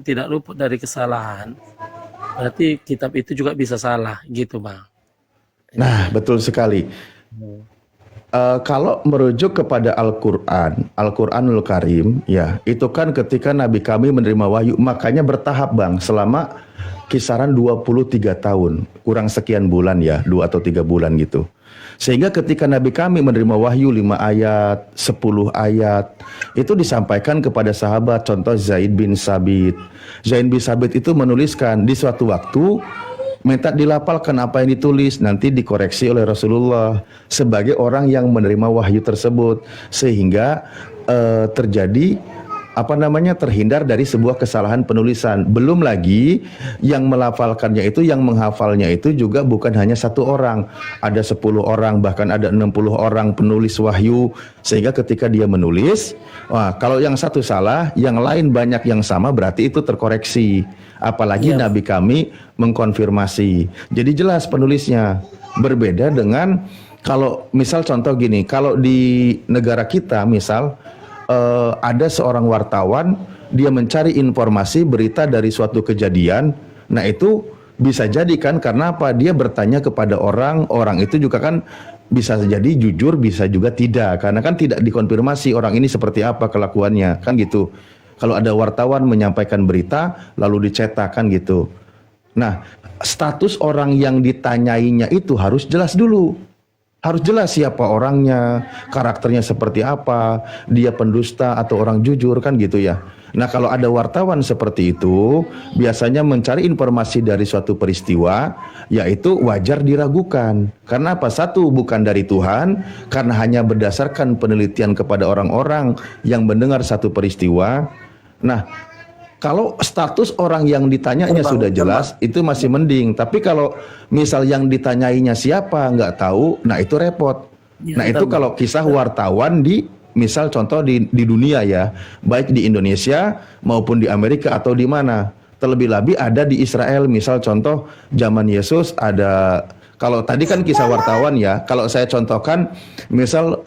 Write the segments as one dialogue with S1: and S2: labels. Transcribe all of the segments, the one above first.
S1: tidak luput dari kesalahan, berarti kitab itu juga bisa salah, gitu Bang. Ini
S2: Nah,
S1: dia.
S2: betul sekali. Kalau merujuk kepada Al-Quran, Al-Quranul Karim, ya, itu kan ketika Nabi kami menerima wahyu, makanya bertahap Bang, selama kisaran 23 tahun, kurang sekian bulan ya, 2 atau 3 bulan gitu. Sehingga ketika Nabi kami menerima wahyu 5 ayat, 10 ayat, itu disampaikan kepada sahabat, contoh Zaid bin Sabit. Zaid bin Sabit itu menuliskan di suatu waktu, minta dilapalkan apa yang ditulis, nanti dikoreksi oleh Rasulullah sebagai orang yang menerima wahyu tersebut, sehingga terjadi terhindar dari sebuah kesalahan penulisan. Belum lagi yang melafalkannya itu, yang menghafalnya itu juga bukan hanya satu orang, ada 10 orang, bahkan ada 60 orang penulis wahyu, sehingga ketika dia menulis, wah, kalau yang satu salah, yang lain banyak yang sama, berarti itu terkoreksi. Apalagi
S1: Iya Bang.
S2: Nabi kami mengkonfirmasi. Jadi jelas penulisnya. Berbeda dengan kalau misal contoh gini, kalau di negara kita misal ada seorang wartawan, dia mencari informasi berita dari suatu kejadian. Nah itu bisa jadi kan, karena apa? Dia bertanya kepada orang, orang itu juga kan bisa jadi jujur, bisa juga tidak, karena kan tidak dikonfirmasi orang ini seperti apa kelakuannya, kan gitu. Kalau ada wartawan menyampaikan berita lalu dicetak, kan gitu. Nah, status orang yang ditanyainya itu harus jelas dulu. Harus jelas siapa orangnya, karakternya seperti apa, dia pendusta atau orang jujur, kan gitu ya. Nah, kalau ada wartawan seperti itu, biasanya mencari informasi dari suatu peristiwa, yaitu wajar diragukan. Karena apa? Satu, bukan dari Tuhan, karena hanya berdasarkan penelitian kepada orang-orang yang mendengar satu peristiwa. Nah, kalau status orang yang ditanyanya
S1: Bang,
S2: sudah jelas, itu masih mending. Tapi kalau misal yang ditanyainya siapa, nggak tahu, nah itu repot.
S1: ya,
S2: Nah
S1: entar
S2: itu
S1: Bang.
S2: kalau kisah wartawan di, misal contoh di dunia ya, baik di Indonesia maupun di Amerika atau di mana. Terlebih-lebih ada di Israel, misal contoh zaman Yesus ada. Kalau tadi kan kisah wartawan ya, kalau saya contohkan, misal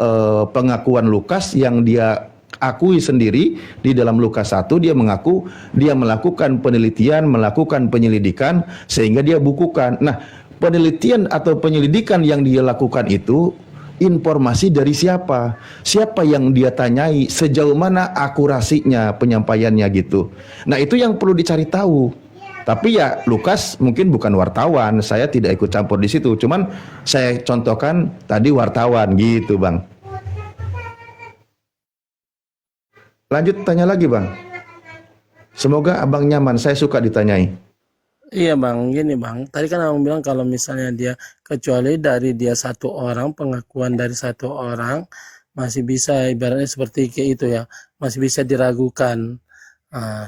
S2: pengakuan Lukas yang dia akui sendiri di dalam Lukas 1, dia mengaku dia melakukan penelitian, melakukan penyelidikan sehingga dia bukukan. Nah, penelitian atau penyelidikan yang dia lakukan itu informasi dari siapa? Siapa yang dia tanyai? Sejauh mana akurasinya penyampaiannya gitu. Nah, itu yang perlu dicari tahu. Tapi ya Lukas mungkin bukan wartawan, saya tidak ikut campur di situ. Cuman saya contohkan tadi wartawan gitu, Bang. Lanjut tanya lagi, Bang. Semoga Abang nyaman, saya suka ditanyai.
S1: Iya Bang, gini Bang. Tadi kan Abang bilang kalau misalnya dia, kecuali dari dia satu orang, pengakuan dari satu orang, masih bisa ibaratnya seperti kayak itu ya, masih bisa diragukan.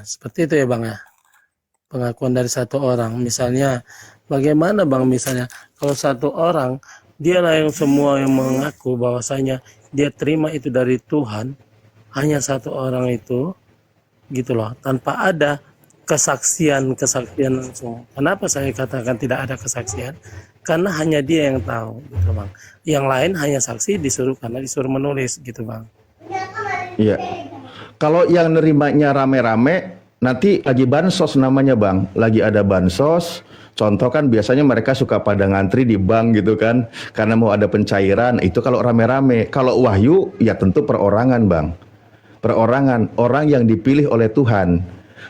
S1: Seperti itu ya Bang ya, pengakuan dari satu orang. Misalnya, bagaimana Bang misalnya, kalau satu orang, dia lah yang semua yang mengaku bahwasanya dia terima itu dari Tuhan, hanya satu orang itu, gitu loh, tanpa ada kesaksian langsung. Kenapa saya katakan tidak ada kesaksian? Karena hanya dia yang tahu, gitu Bang. Yang lain hanya saksi disuruh karena disuruh menulis, gitu Bang.
S2: Iya. Kalau yang nerimanya rame-rame, nanti lagi bansos namanya, Bang. Lagi ada bansos. Contoh kan biasanya mereka suka pada ngantri di bank gitu kan, karena mau ada pencairan. Itu kalau rame-rame. Kalau wahyu, ya tentu perorangan, Bang. Perorangan, orang yang dipilih oleh Tuhan.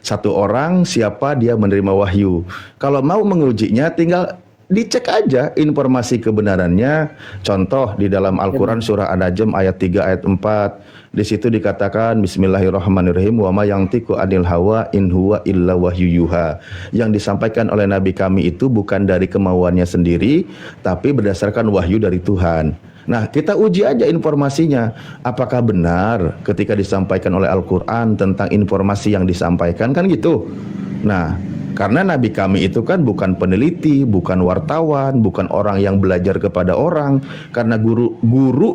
S2: Satu orang siapa dia menerima wahyu. Kalau mau mengujinya tinggal dicek aja informasi kebenarannya. Contoh di dalam Al-Quran surah An-Najm ayat 3 ayat 4. Di situ dikatakan Bismillahirrahmanirrahim, wa ma yantiqu anil hawa in huwa illa wahyu yuha. Yang disampaikan oleh Nabi kami itu bukan dari kemauannya sendiri, tapi berdasarkan wahyu dari Tuhan. Nah, kita uji aja informasinya. Apakah benar ketika disampaikan oleh Al-Quran tentang informasi yang disampaikan, kan gitu. Nah, karena Nabi kami itu kan bukan peneliti, bukan wartawan, bukan orang yang belajar kepada orang. Karena guru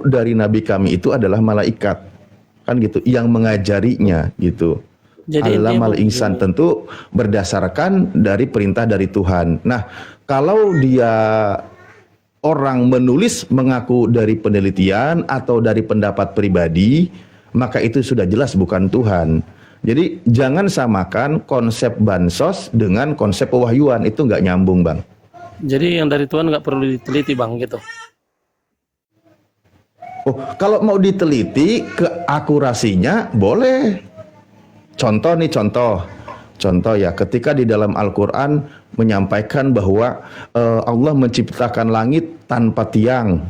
S2: dari Nabi kami itu adalah malaikat, kan gitu, yang mengajarinya gitu.
S1: Jadi intinya
S2: Allamal insan,
S1: begini,
S2: tentu berdasarkan dari perintah dari Tuhan. Nah, kalau dia orang menulis mengaku dari penelitian atau dari pendapat pribadi, maka itu sudah jelas bukan Tuhan. Jadi jangan samakan konsep bansos dengan konsep pewahyuan, itu nggak nyambung bang.
S1: Jadi yang dari Tuhan nggak perlu diteliti bang gitu.
S2: Oh, kalau mau diteliti keakurasinya boleh. Contoh nih, contoh ya, ketika di dalam Al-Quran menyampaikan bahwa Allah menciptakan langit tanpa tiang.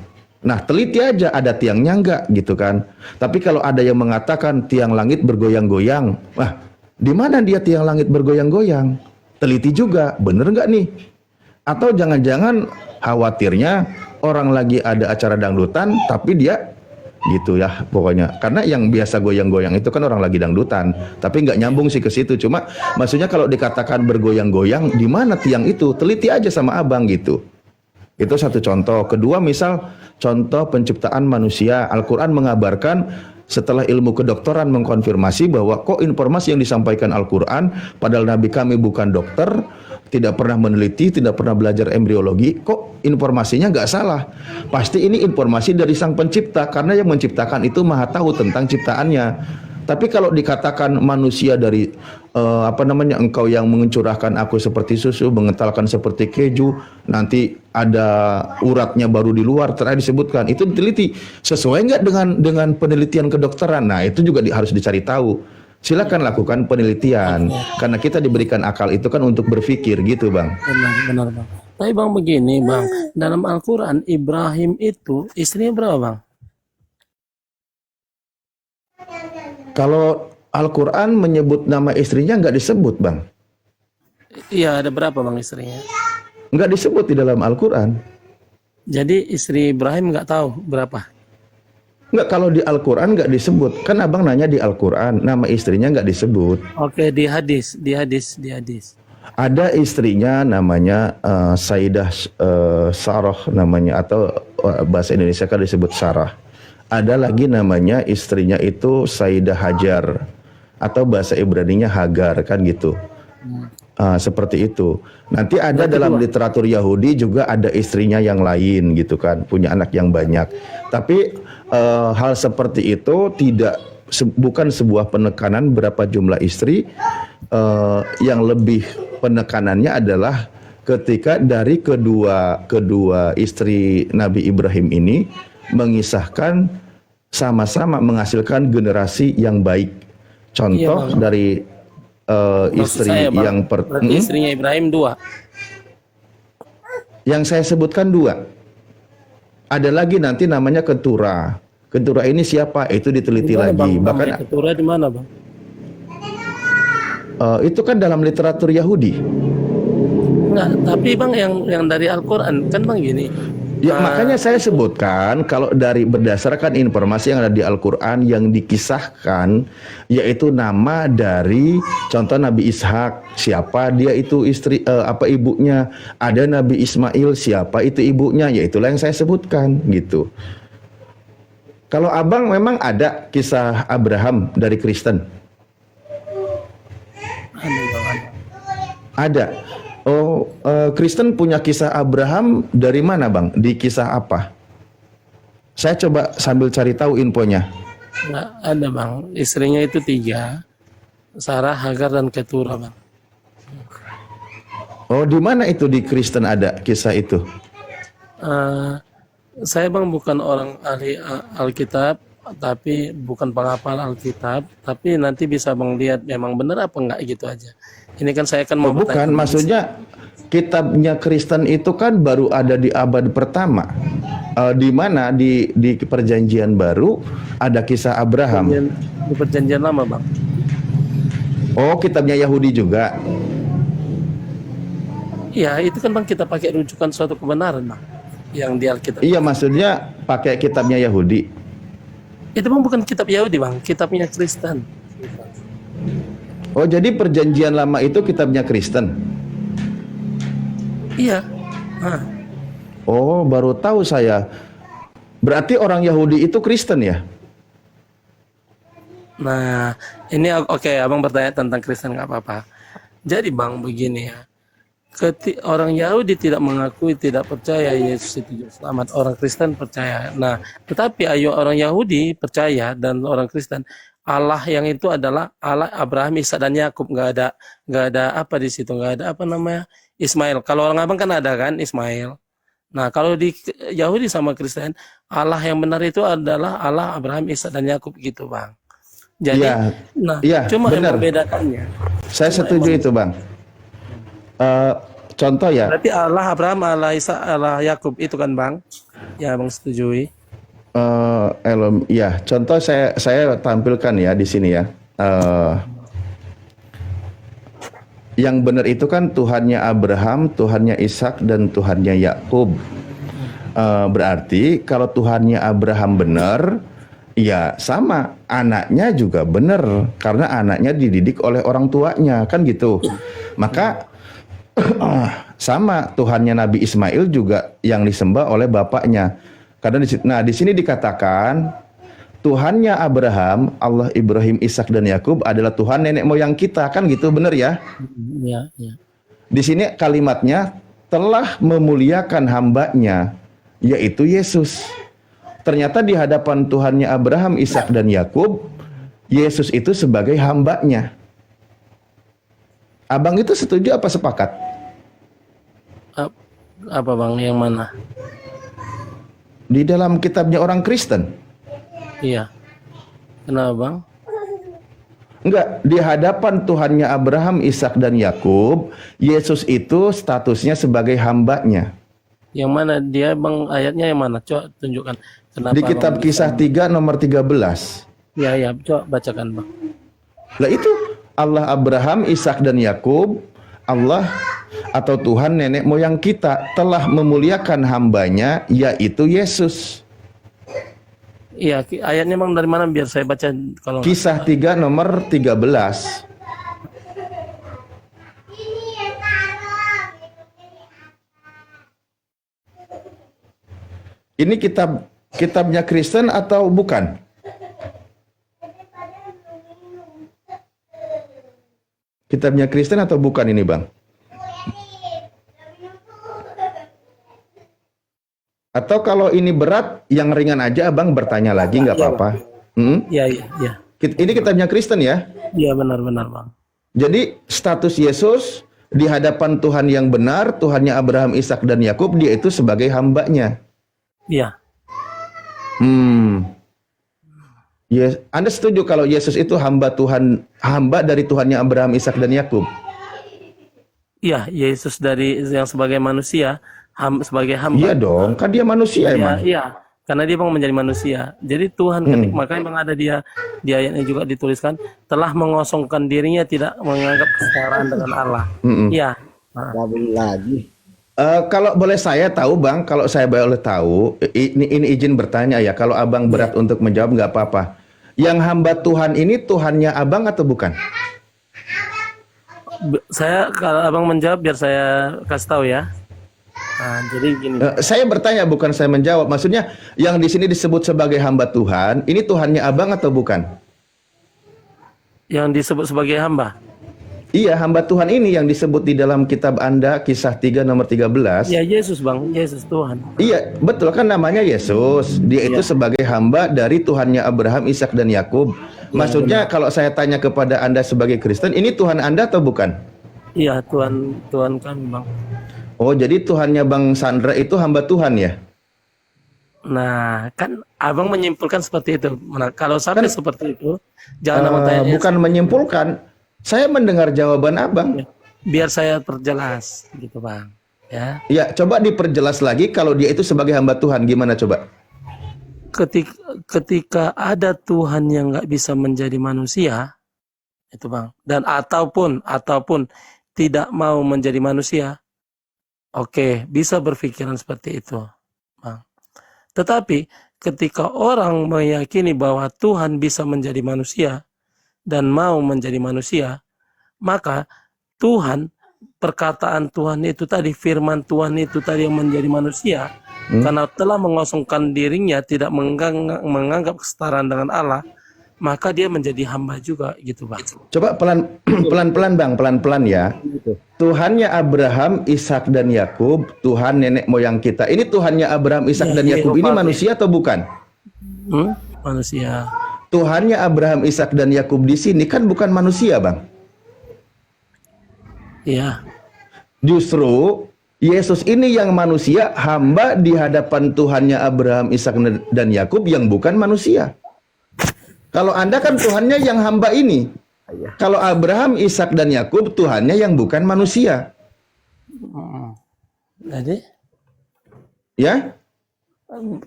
S2: Nah, teliti aja ada tiangnya enggak gitu kan. Tapi kalau ada yang mengatakan tiang langit bergoyang-goyang, wah, di mana dia tiang langit bergoyang-goyang? Teliti juga, bener enggak nih? Atau jangan-jangan khawatirnya orang lagi ada acara dangdutan, tapi dia gitu ya pokoknya. Karena yang biasa goyang-goyang itu kan orang lagi dangdutan, tapi nggak nyambung sih ke situ. Cuma maksudnya kalau dikatakan bergoyang-goyang, di mana tiang itu? Teliti aja sama abang gitu. Itu satu contoh. Kedua, misal contoh penciptaan manusia. Al-Quran mengabarkan setelah ilmu kedokteran mengkonfirmasi bahwa kok informasi yang disampaikan Al-Quran, padahal Nabi kami bukan dokter, tidak pernah meneliti, tidak pernah belajar embriologi, kok informasinya nggak salah. Pasti ini informasi dari sang pencipta, karena yang menciptakan itu maha tahu tentang ciptaannya. Tapi kalau dikatakan manusia dari engkau yang mencurahkan aku seperti susu, mengentalkan seperti keju, nanti ada uratnya baru di luar, terakhir disebutkan, itu diteliti sesuai nggak dengan penelitian kedokteran. Nah itu juga harus dicari tahu. Silakan lakukan penelitian, karena kita diberikan akal itu kan untuk berpikir gitu bang.
S1: Benar bang. Tapi bang begini bang, dalam Al-Quran Ibrahim itu istrinya berapa bang?
S2: Kalau Al-Quran menyebut nama istrinya nggak disebut bang.
S1: Iya, ada berapa bang istrinya?
S2: Nggak disebut di dalam Al-Quran.
S1: Jadi istri Ibrahim nggak tahu berapa?
S2: Nggak, kalau di Al-Quran nggak disebut. Kan abang nanya di Al-Quran, nama istrinya nggak disebut.
S1: Oke, di hadis.
S2: Ada istrinya namanya Sayyidah Sarah namanya, atau bahasa Indonesia kan disebut Sarah. Ada lagi namanya istrinya itu Sayyidah Hajar, atau bahasa Ibraninya Hagar kan gitu. Seperti itu. Nanti ada dalam literatur Yahudi juga ada istrinya yang lain gitu kan, punya anak yang banyak. Tapi hal seperti itu bukan sebuah penekanan berapa jumlah istri. Yang lebih penekanannya adalah ketika dari kedua istri Nabi Ibrahim ini mengisahkan sama-sama menghasilkan generasi yang baik. Contoh
S1: Iya,
S2: dari istri
S1: saya, bang,
S2: yang
S1: berarti istrinya Ibrahim 2.
S2: Yang saya sebutkan 2. Ada lagi nanti namanya ketura. Ketura ini siapa? Itu diteliti
S1: Dimana,
S2: lagi.
S1: bang?
S2: Bahkan
S1: Ketura di mana bang?
S2: itu kan dalam literatur Yahudi.
S1: Enggak, tapi bang yang dari Al-Quran kan bang gini.
S2: Ya, makanya saya sebutkan kalau dari berdasarkan informasi yang ada di Al-Quran yang dikisahkan, yaitu nama dari contoh Nabi Ishak, siapa dia itu istri, ibunya. Ada Nabi Ismail, siapa itu ibunya, yaitulah yang saya sebutkan gitu. Kalau abang memang ada kisah Abraham dari Kristen? Ada. Oh, Kristen punya kisah Abraham dari mana bang? Di kisah apa? Saya coba sambil cari tahu infonya.
S1: Nggak ada bang. Istrinya itu 3. Sarah, Hagar, dan Ketura bang.
S2: Oh, di mana itu di Kristen ada kisah itu?
S1: Saya bang bukan orang ahli Alkitab, tapi bukan penghafal Alkitab, tapi nanti bisa bang lihat memang benar apa enggak gitu aja. Ini kan saya kan mau
S2: Bukan, maksudnya kitabnya Kristen itu kan baru ada di abad pertama. Di mana di perjanjian baru ada kisah Abraham.
S1: Di perjanjian lama bang.
S2: Oh, kitabnya Yahudi juga.
S1: Iya, itu kan bang kita pakai rujukan suatu kebenaran bang, yang di Alkitab.
S2: Iya, maksudnya pakai kitabnya Yahudi.
S1: Itu bang bukan kitab Yahudi bang, kitabnya Kristen.
S2: Oh, jadi perjanjian lama itu kitabnya Kristen?
S1: Iya.
S2: Oh, baru tahu saya. Berarti orang Yahudi itu Kristen ya?
S1: Nah, ini oke, abang bertanya tentang Kristen nggak apa-apa. Jadi bang begini ya, orang Yahudi tidak mengakui, tidak percaya Yesus itu juru selamat. Orang Kristen percaya. Nah, tetapi ayo orang Yahudi percaya dan orang Kristen Allah yang itu adalah Allah Abraham, Ishak dan Yakub. Nggak ada apa di situ, nggak ada apa namanya Ismail. Kalau orang Abang kan ada kan Ismail. Nah, kalau di Yahudi sama Kristen, Allah yang benar itu adalah Allah Abraham, Ishak dan Yakub gitu, Bang. Jadi,
S2: Iya,
S1: nah,
S2: iya,
S1: cuma yang
S2: benar.
S1: membedakannya.
S2: Saya
S1: Cuma
S2: setuju itu, Bang. Contoh ya,
S1: berarti Allah Abraham, Allah Ishak, Allah Yakub itu kan, Bang? Ya, Bang setujui.
S2: ya, contoh saya tampilkan ya di sini ya. Yang benar itu kan Tuhannya Abraham, Tuhannya Ishak, dan Tuhannya Yakub. Berarti kalau Tuhannya Abraham benar, ya sama anaknya juga benar karena anaknya dididik oleh orang tuanya kan gitu. Maka sama Tuhannya Nabi Ismail juga yang disembah oleh bapaknya. Karena di sini dikatakan Tuhannya Abraham, Allah Ibrahim, Ishak dan Yakub adalah Tuhan nenek moyang kita kan gitu, benar ya?
S1: Ya, ya.
S2: Di sini kalimatnya telah memuliakan hambanya, yaitu Yesus. Ternyata di hadapan Tuhannya Abraham, Ishak dan Yakub, Yesus itu sebagai hambanya. Abang itu setuju apa sepakat?
S1: Apa Bang? Yang mana?
S2: Di dalam kitabnya orang Kristen.
S1: Iya. Kenapa Bang?
S2: Enggak, di hadapan Tuhannya Abraham, Ishak dan Yakub, Yesus itu statusnya sebagai hambanya.
S1: Yang mana dia Bang? Ayatnya yang mana? Coba tunjukkan. Kenapa
S2: Di kitab
S1: Bang
S2: Kisah 3 nomor 13.
S1: Ya, ya, coba bacakan Bang.
S2: Lah itu Allah Abraham, Ishak dan Yakub, Allah atau Tuhan nenek moyang kita telah memuliakan hambanya, yaitu Yesus.
S1: Iya, ayatnya Bang dari mana biar saya baca kalau
S2: Kisah 3 nomor 13. Ini kitabnya Kristen atau bukan? Kitabnya Kristen atau bukan ini, Bang? Atau kalau ini berat, yang ringan aja Abang bertanya lagi, nggak apa-apa.
S1: Iya, iya, iya.
S2: Ini kitabnya Kristen ya?
S1: Iya, benar-benar Bang.
S2: Jadi status Yesus di hadapan Tuhan yang benar, Tuhannya Abraham, Ishak dan Yakub, dia itu sebagai hambanya.
S1: Iya.
S2: Yes. Anda setuju kalau Yesus itu hamba Tuhan, hamba dari Tuhannya Abraham, Ishak dan Yakub?
S1: Iya, Yesus dari yang sebagai manusia, sebagai hamba.
S2: Iya dong, kan dia manusia emang.
S1: Iya, karena dia Bang menjadi manusia. Jadi Tuhan makanya Bang ada dia di ayatnya juga dituliskan telah mengosongkan dirinya, tidak menganggap kesetaraan dengan Allah. Iya.
S3: lagi.
S2: Kalau boleh saya tahu Bang, kalau saya boleh tahu, ini izin bertanya ya. Kalau Abang berat untuk menjawab nggak apa-apa. Yang hamba Tuhan ini Tuhannya Abang atau bukan?
S1: Saya kalau Abang menjawab biar saya kasih tahu ya. Nah, jadi gini.
S2: Saya bertanya bukan saya menjawab. Maksudnya yang di sini disebut sebagai hamba Tuhan, ini Tuhannya Abang atau bukan?
S1: Yang disebut sebagai hamba.
S2: Iya, hamba Tuhan ini yang disebut di dalam kitab Anda Kisah 3 nomor 13.
S1: Ya Yesus Bang, Yesus Tuhan.
S2: Iya, betul kan namanya Yesus. Dia itu sebagai hamba dari Tuhannya Abraham, Ishak dan Yakub. Maksudnya kalau saya tanya kepada Anda sebagai Kristen, ini Tuhan Anda atau bukan?
S1: Iya, Tuhan kami Bang.
S2: Oh, jadi Tuhannya Bang Sandra itu hamba Tuhan ya?
S1: Nah, kan Abang menyimpulkan seperti itu. Nah, kalau sampai seperti itu, jangan Abang tanya.
S2: Bukan menyimpulkan. Saya mendengar jawaban Abang.
S1: Biar saya perjelas gitu Bang. Ya.
S2: Ya, coba diperjelas lagi kalau dia itu sebagai hamba Tuhan. Gimana coba?
S1: Ketika ada Tuhan yang nggak bisa menjadi manusia, itu Bang. Dan ataupun tidak mau menjadi manusia, oke, bisa berpikiran seperti itu, Bang. Tetapi ketika orang meyakini bahwa Tuhan bisa menjadi manusia dan mau menjadi manusia, maka Tuhan, perkataan Tuhan itu tadi, firman Tuhan itu tadi yang menjadi manusia, karena telah mengosongkan dirinya, tidak menganggap kesetaraan dengan Allah, maka dia menjadi hamba juga gitu Bang.
S2: Coba pelan-pelan Bang, pelan-pelan ya. Tuhannya Abraham, Ishak dan Yakub, Tuhan nenek moyang kita. Ini Tuhannya Abraham, Ishak dan Yakub ini manusia atau bukan?
S1: Manusia.
S2: Tuhannya Abraham, Ishak dan Yakub di sini kan bukan manusia, Bang.
S1: Iya.
S2: Justru Yesus ini yang manusia, hamba di hadapan Tuhannya Abraham, Ishak dan Yakub yang bukan manusia. Kalau Anda kan Tuhannya yang hamba ini. Kalau Abraham, Ishak dan Yakub Tuhannya yang bukan manusia.
S1: Jadi
S2: Ya?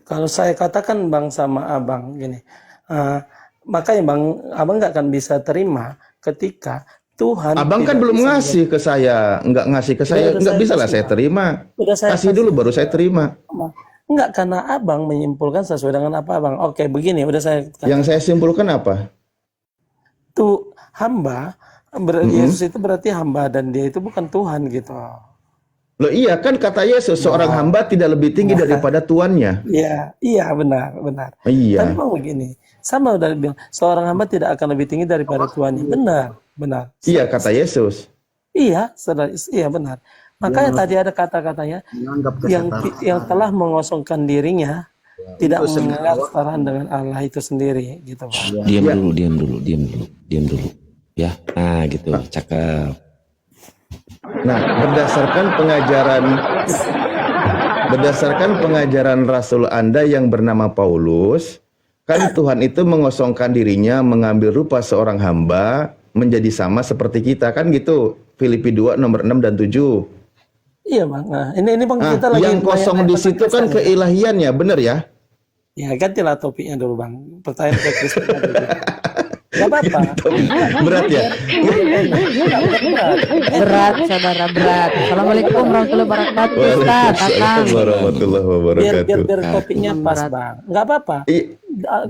S1: kalau saya katakan Bang sama Abang gini, makanya Bang, Abang nggak akan bisa terima ketika Tuhan
S2: Abang kan
S1: tidak
S2: belum
S1: bisa
S2: ngasih ke saya, nggak ngasih ke saya,
S1: udah
S2: nggak
S1: saya
S2: bisa lah
S1: kasih,
S2: saya
S1: Bang.
S2: terima.
S1: Udah saya
S2: Kasih dulu baru saya terima.
S1: Enggak, karena Abang menyimpulkan sesuai dengan apa Abang. Oke, begini, udah saya
S2: Yang saya simpulkan apa?
S1: tuh hamba, Yesus itu berarti hamba dan dia itu bukan Tuhan gitu.
S2: Loh iya kan kata Yesus, seorang hamba tidak lebih tinggi daripada tuannya.
S1: Iya, iya benar, benar.
S2: Iya.
S1: Tapi Bang begini, sama udah bilang, seorang hamba tidak akan lebih tinggi daripada tuannya. Benar, benar.
S2: Iya kata Yesus.
S1: Iya, iya benar. Makanya tadi ada kata-katanya yang telah mengosongkan dirinya tidak menganggap setara dengan Allah itu sendiri gitu, Pak.
S4: Diam dulu. Ya, nah gitu, cakep.
S2: Nah, berdasarkan pengajaran Rasul Anda yang bernama Paulus, kan Tuhan itu mengosongkan dirinya, mengambil rupa seorang hamba, menjadi sama seperti kita, kan gitu. Filipi 2 nomor 6 dan 7.
S1: Iya Bang. Nah, ini Bang
S2: Nah,
S1: kita lagi
S2: yang kosong di situ kan keilahiannya, bener ya?
S1: Ya, gantilah topiknya dulu Bang. Pertanyaan ke Kristen dulu. Gak apa-apa.
S2: Berat ya?
S5: Berat, saudara, berat. Assalamualaikum warahmatullahi wabarakatuh, Ustaz, Akang.
S2: Waalaikumsalam warahmatullahi wabarakatuh.
S1: Biar topiknya pas Bang. Gak apa-apa.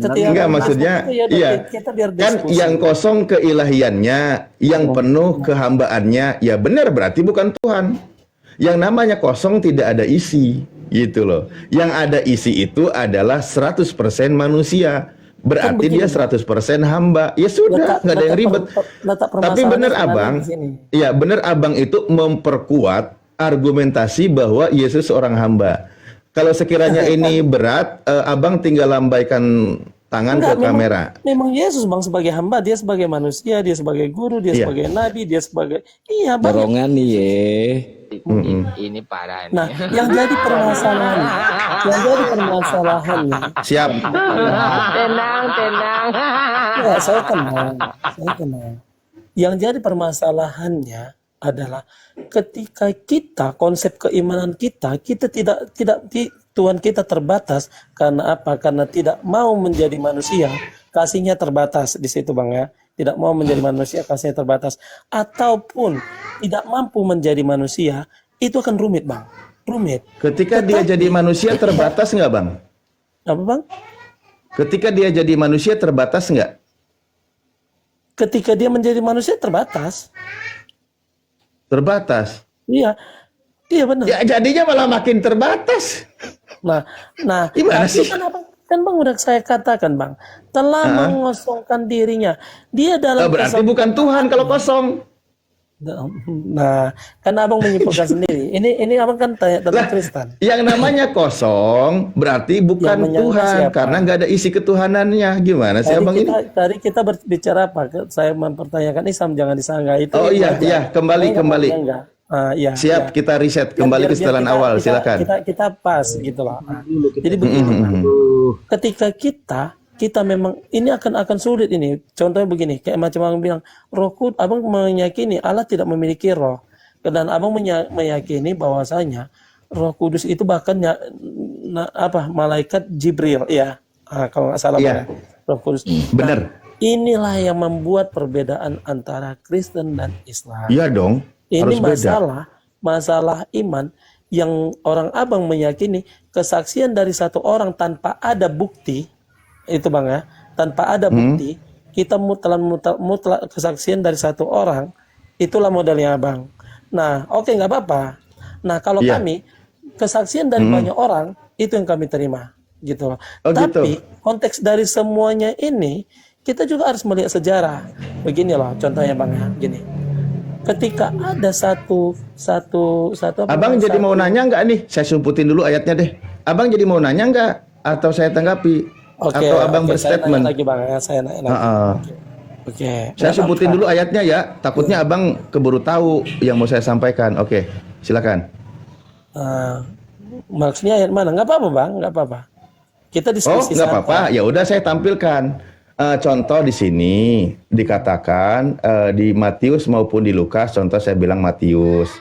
S2: Enggak, maksudnya iya
S1: kita biar
S2: kan
S1: diskusi.
S2: yang kosong keilahiannya, yang penuh kehambaannya, ya benar berarti bukan Tuhan. Yang namanya kosong tidak ada isi, gitu loh. Yang ada isi itu adalah 100% manusia. Berarti dia 100% hamba. Ya sudah, nggak ada yang ribet. Tapi benar Abang, ya benar Abang itu memperkuat argumentasi bahwa Yesus seorang hamba. Kalau sekiranya ini berat, Abang tinggal lambaikan tangan ke kamera.
S1: Memang Yesus Bang sebagai hamba, dia sebagai manusia, dia sebagai guru, dia
S2: Iya.
S1: sebagai nabi, dia sebagai Bang.
S4: Dorongan nih ye.
S6: Ini parah nih.
S1: Nah, yang jadi permasalahannya,
S2: Siap.
S6: Tenang.
S1: ya, saya tenang. Yang jadi permasalahannya adalah ketika konsep keimanan kita tidak Tuhan kita terbatas karena apa? Karena tidak mau menjadi manusia, kasihnya terbatas di situ Bang ya. Tidak mau menjadi manusia, kasihnya terbatas, ataupun tidak mampu menjadi manusia, itu akan rumit Bang. Rumit.
S2: Ketika dia jadi manusia terbatas nggak Bang?
S1: Apa Bang?
S2: Ketika dia jadi manusia terbatas nggak?
S1: Ketika dia menjadi manusia terbatas.
S2: Terbatas.
S1: Iya. Iya benar.
S2: Ya jadinya malah makin terbatas.
S1: Nah,
S2: Gimana sih?
S1: Kan Bang udah saya katakan Bang, telah mengosongkan dirinya. Dia dalam
S2: Berarti bukan Tuhan kalau kosong.
S1: Nah, kan Abang menyimpulkan sendiri. Ini Abang kan tanya tentang Kristen.
S2: Yang namanya kosong berarti bukan
S1: Yang menyangka
S2: Tuhan
S1: siapa?
S2: karena nggak ada isi ketuhanannya. Gimana sih Abang ini?
S1: Tadi kita berbicara apa? Saya mempertanyakan Islam jangan disanggah itu.
S2: Oh iya,
S1: wajar.
S2: iya, kembali.
S1: Iya,
S2: Siap,
S1: iya.
S2: kita riset kembali ke setelan awal, silakan.
S1: Kita pas gitu loh. Jadi begini, ketika kita memang ini akan sulit ini. Contohnya begini, kayak macam Abang bilang, Abang meyakini Allah tidak memiliki roh, dan Abang meyakini bahwasanya Roh Kudus itu bahkan malaikat Jibril ya, kalau nggak salah
S2: Iya.
S1: Roh Kudus.
S2: Benar.
S1: Inilah yang membuat perbedaan antara Kristen dan Islam.
S2: Iya dong.
S1: Ini
S2: Harus beda.
S1: masalah iman yang orang Abang meyakini kesaksian dari satu orang tanpa ada bukti, itu Bang ya, tanpa ada bukti, kita mutlak kesaksian dari satu orang, itulah modelnya Abang. Nah, oke, nggak apa-apa. Nah, kalau kami kesaksian dari banyak orang, itu yang kami terima, gitu loh.
S2: Oh,
S1: Tapi
S2: gitu.
S1: konteks dari semuanya ini, kita juga harus melihat sejarah. Begini loh, contohnya Bang ya, gini. Ketika ada satu
S2: Abang jadi mau nanya nggak nih? Saya sumputin dulu ayatnya deh. Abang jadi mau nanya nggak? Atau saya tanggapi?
S1: Oke,
S2: atau abang
S1: oke, saya
S2: berstatement?
S1: nanya lagi Bang, saya nanya lagi.
S2: Heeh.
S1: Oke.
S2: Saya
S1: Nggak
S2: sebutin
S1: apa-apa.
S2: dulu ayatnya ya, takutnya abang keburu tahu yang mau saya sampaikan. Oke, silakan.
S1: Eh, maksudnya ayat mana? Nggak apa-apa Bang, nggak apa-apa. Kita
S2: Oh,
S1: diskusi
S2: nggak apa-apa.
S1: santai.
S2: Ya udah saya tampilkan. Contoh di sini dikatakan di Matius maupun di Lukas. Contoh saya bilang Matius.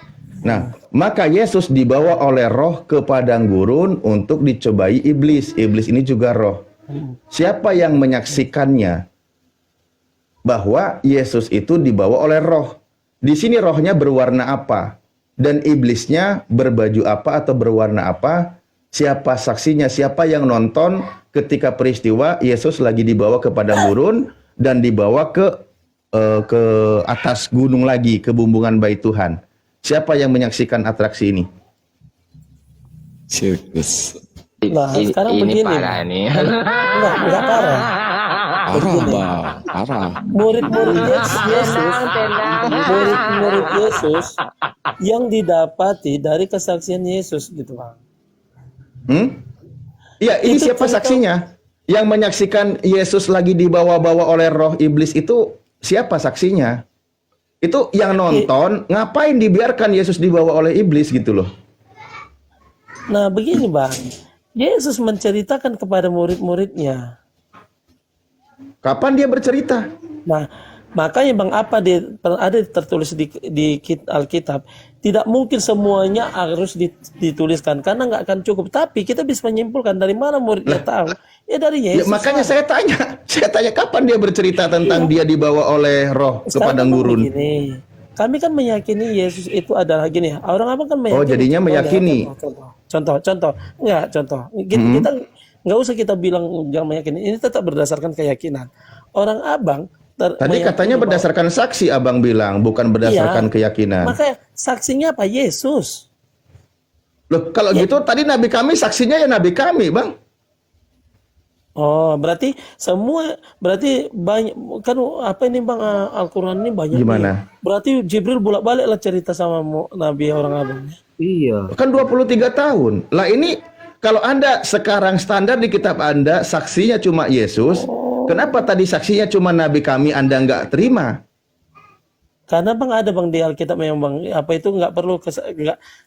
S2: Nah, maka Yesus dibawa oleh Roh ke padang gurun untuk dicobai iblis. Iblis ini juga roh. Siapa yang menyaksikannya bahwa Yesus itu dibawa oleh roh? Di sini rohnya berwarna apa? Dan iblisnya berbaju apa atau berwarna apa? Siapa saksinya? Siapa yang nonton ketika peristiwa Yesus lagi dibawa ke padang gurun dan dibawa ke atas gunung lagi, ke bumbungan bait Tuhan? Siapa yang menyaksikan atraksi ini?
S4: Sirkus.
S1: Nah, sekarang
S6: Ini
S1: begini.
S6: parah nih.
S1: Enggak parah.
S4: Parah bang, parah.
S1: Murid-murid Yesus, murid-murid Yesus yang didapati dari kesaksian Yesus gitu Bang.
S2: Iya, ini
S1: Itu
S2: siapa
S1: cerita-
S2: saksinya? Yang menyaksikan Yesus lagi dibawa-bawa oleh roh iblis itu siapa saksinya? Itu yang nonton, ngapain dibiarkan Yesus dibawa oleh iblis gitu loh.
S1: Nah, begini Bang. Yesus menceritakan kepada murid-muridnya.
S2: Kapan dia bercerita?
S1: Nah, makanya Bang ada tertulis di Alkitab, tidak mungkin semuanya harus dituliskan karena nggak akan cukup. Tapi kita bisa menyimpulkan dari mana muridnya tahu. Ya dari
S2: Ya,
S1: Yesus.
S2: makanya saya tanya kapan dia bercerita tentang dia dibawa oleh roh ke
S1: Sekarang
S2: padang
S1: memang
S2: gurun?
S1: begini, kami kan meyakini Yesus itu adalah gini. Orang apa kan meyakini.
S2: Oh, jadinya meyakini.
S1: Contoh. Enggak, contoh. Kita nggak usah kita bilang jangan meyakini. Ini tetap berdasarkan keyakinan. Orang abang
S2: Tadi
S1: meyakini
S2: katanya
S1: bahwa-
S2: berdasarkan saksi abang bilang, bukan berdasarkan
S1: Iya.
S2: keyakinan.
S1: Makanya saksinya apa? Yesus.
S2: Loh, kalau gitu tadi nabi kami saksinya ya nabi kami, Bang.
S1: Oh, berarti banyak kan apa ini Bang Al-Qur'an ini banyak.
S2: Gimana?
S1: nih. Berarti Jibril bolak-balik lah cerita sama Nabi orang abang.
S3: Iya.
S2: Kan 23 tahun. Lah ini kalau Anda sekarang standar di kitab Anda saksinya cuma Yesus, kenapa tadi saksinya cuma nabi kami Anda nggak terima?
S1: Karena Bang ada Bang di Alkitab memang Bang apa itu nggak perlu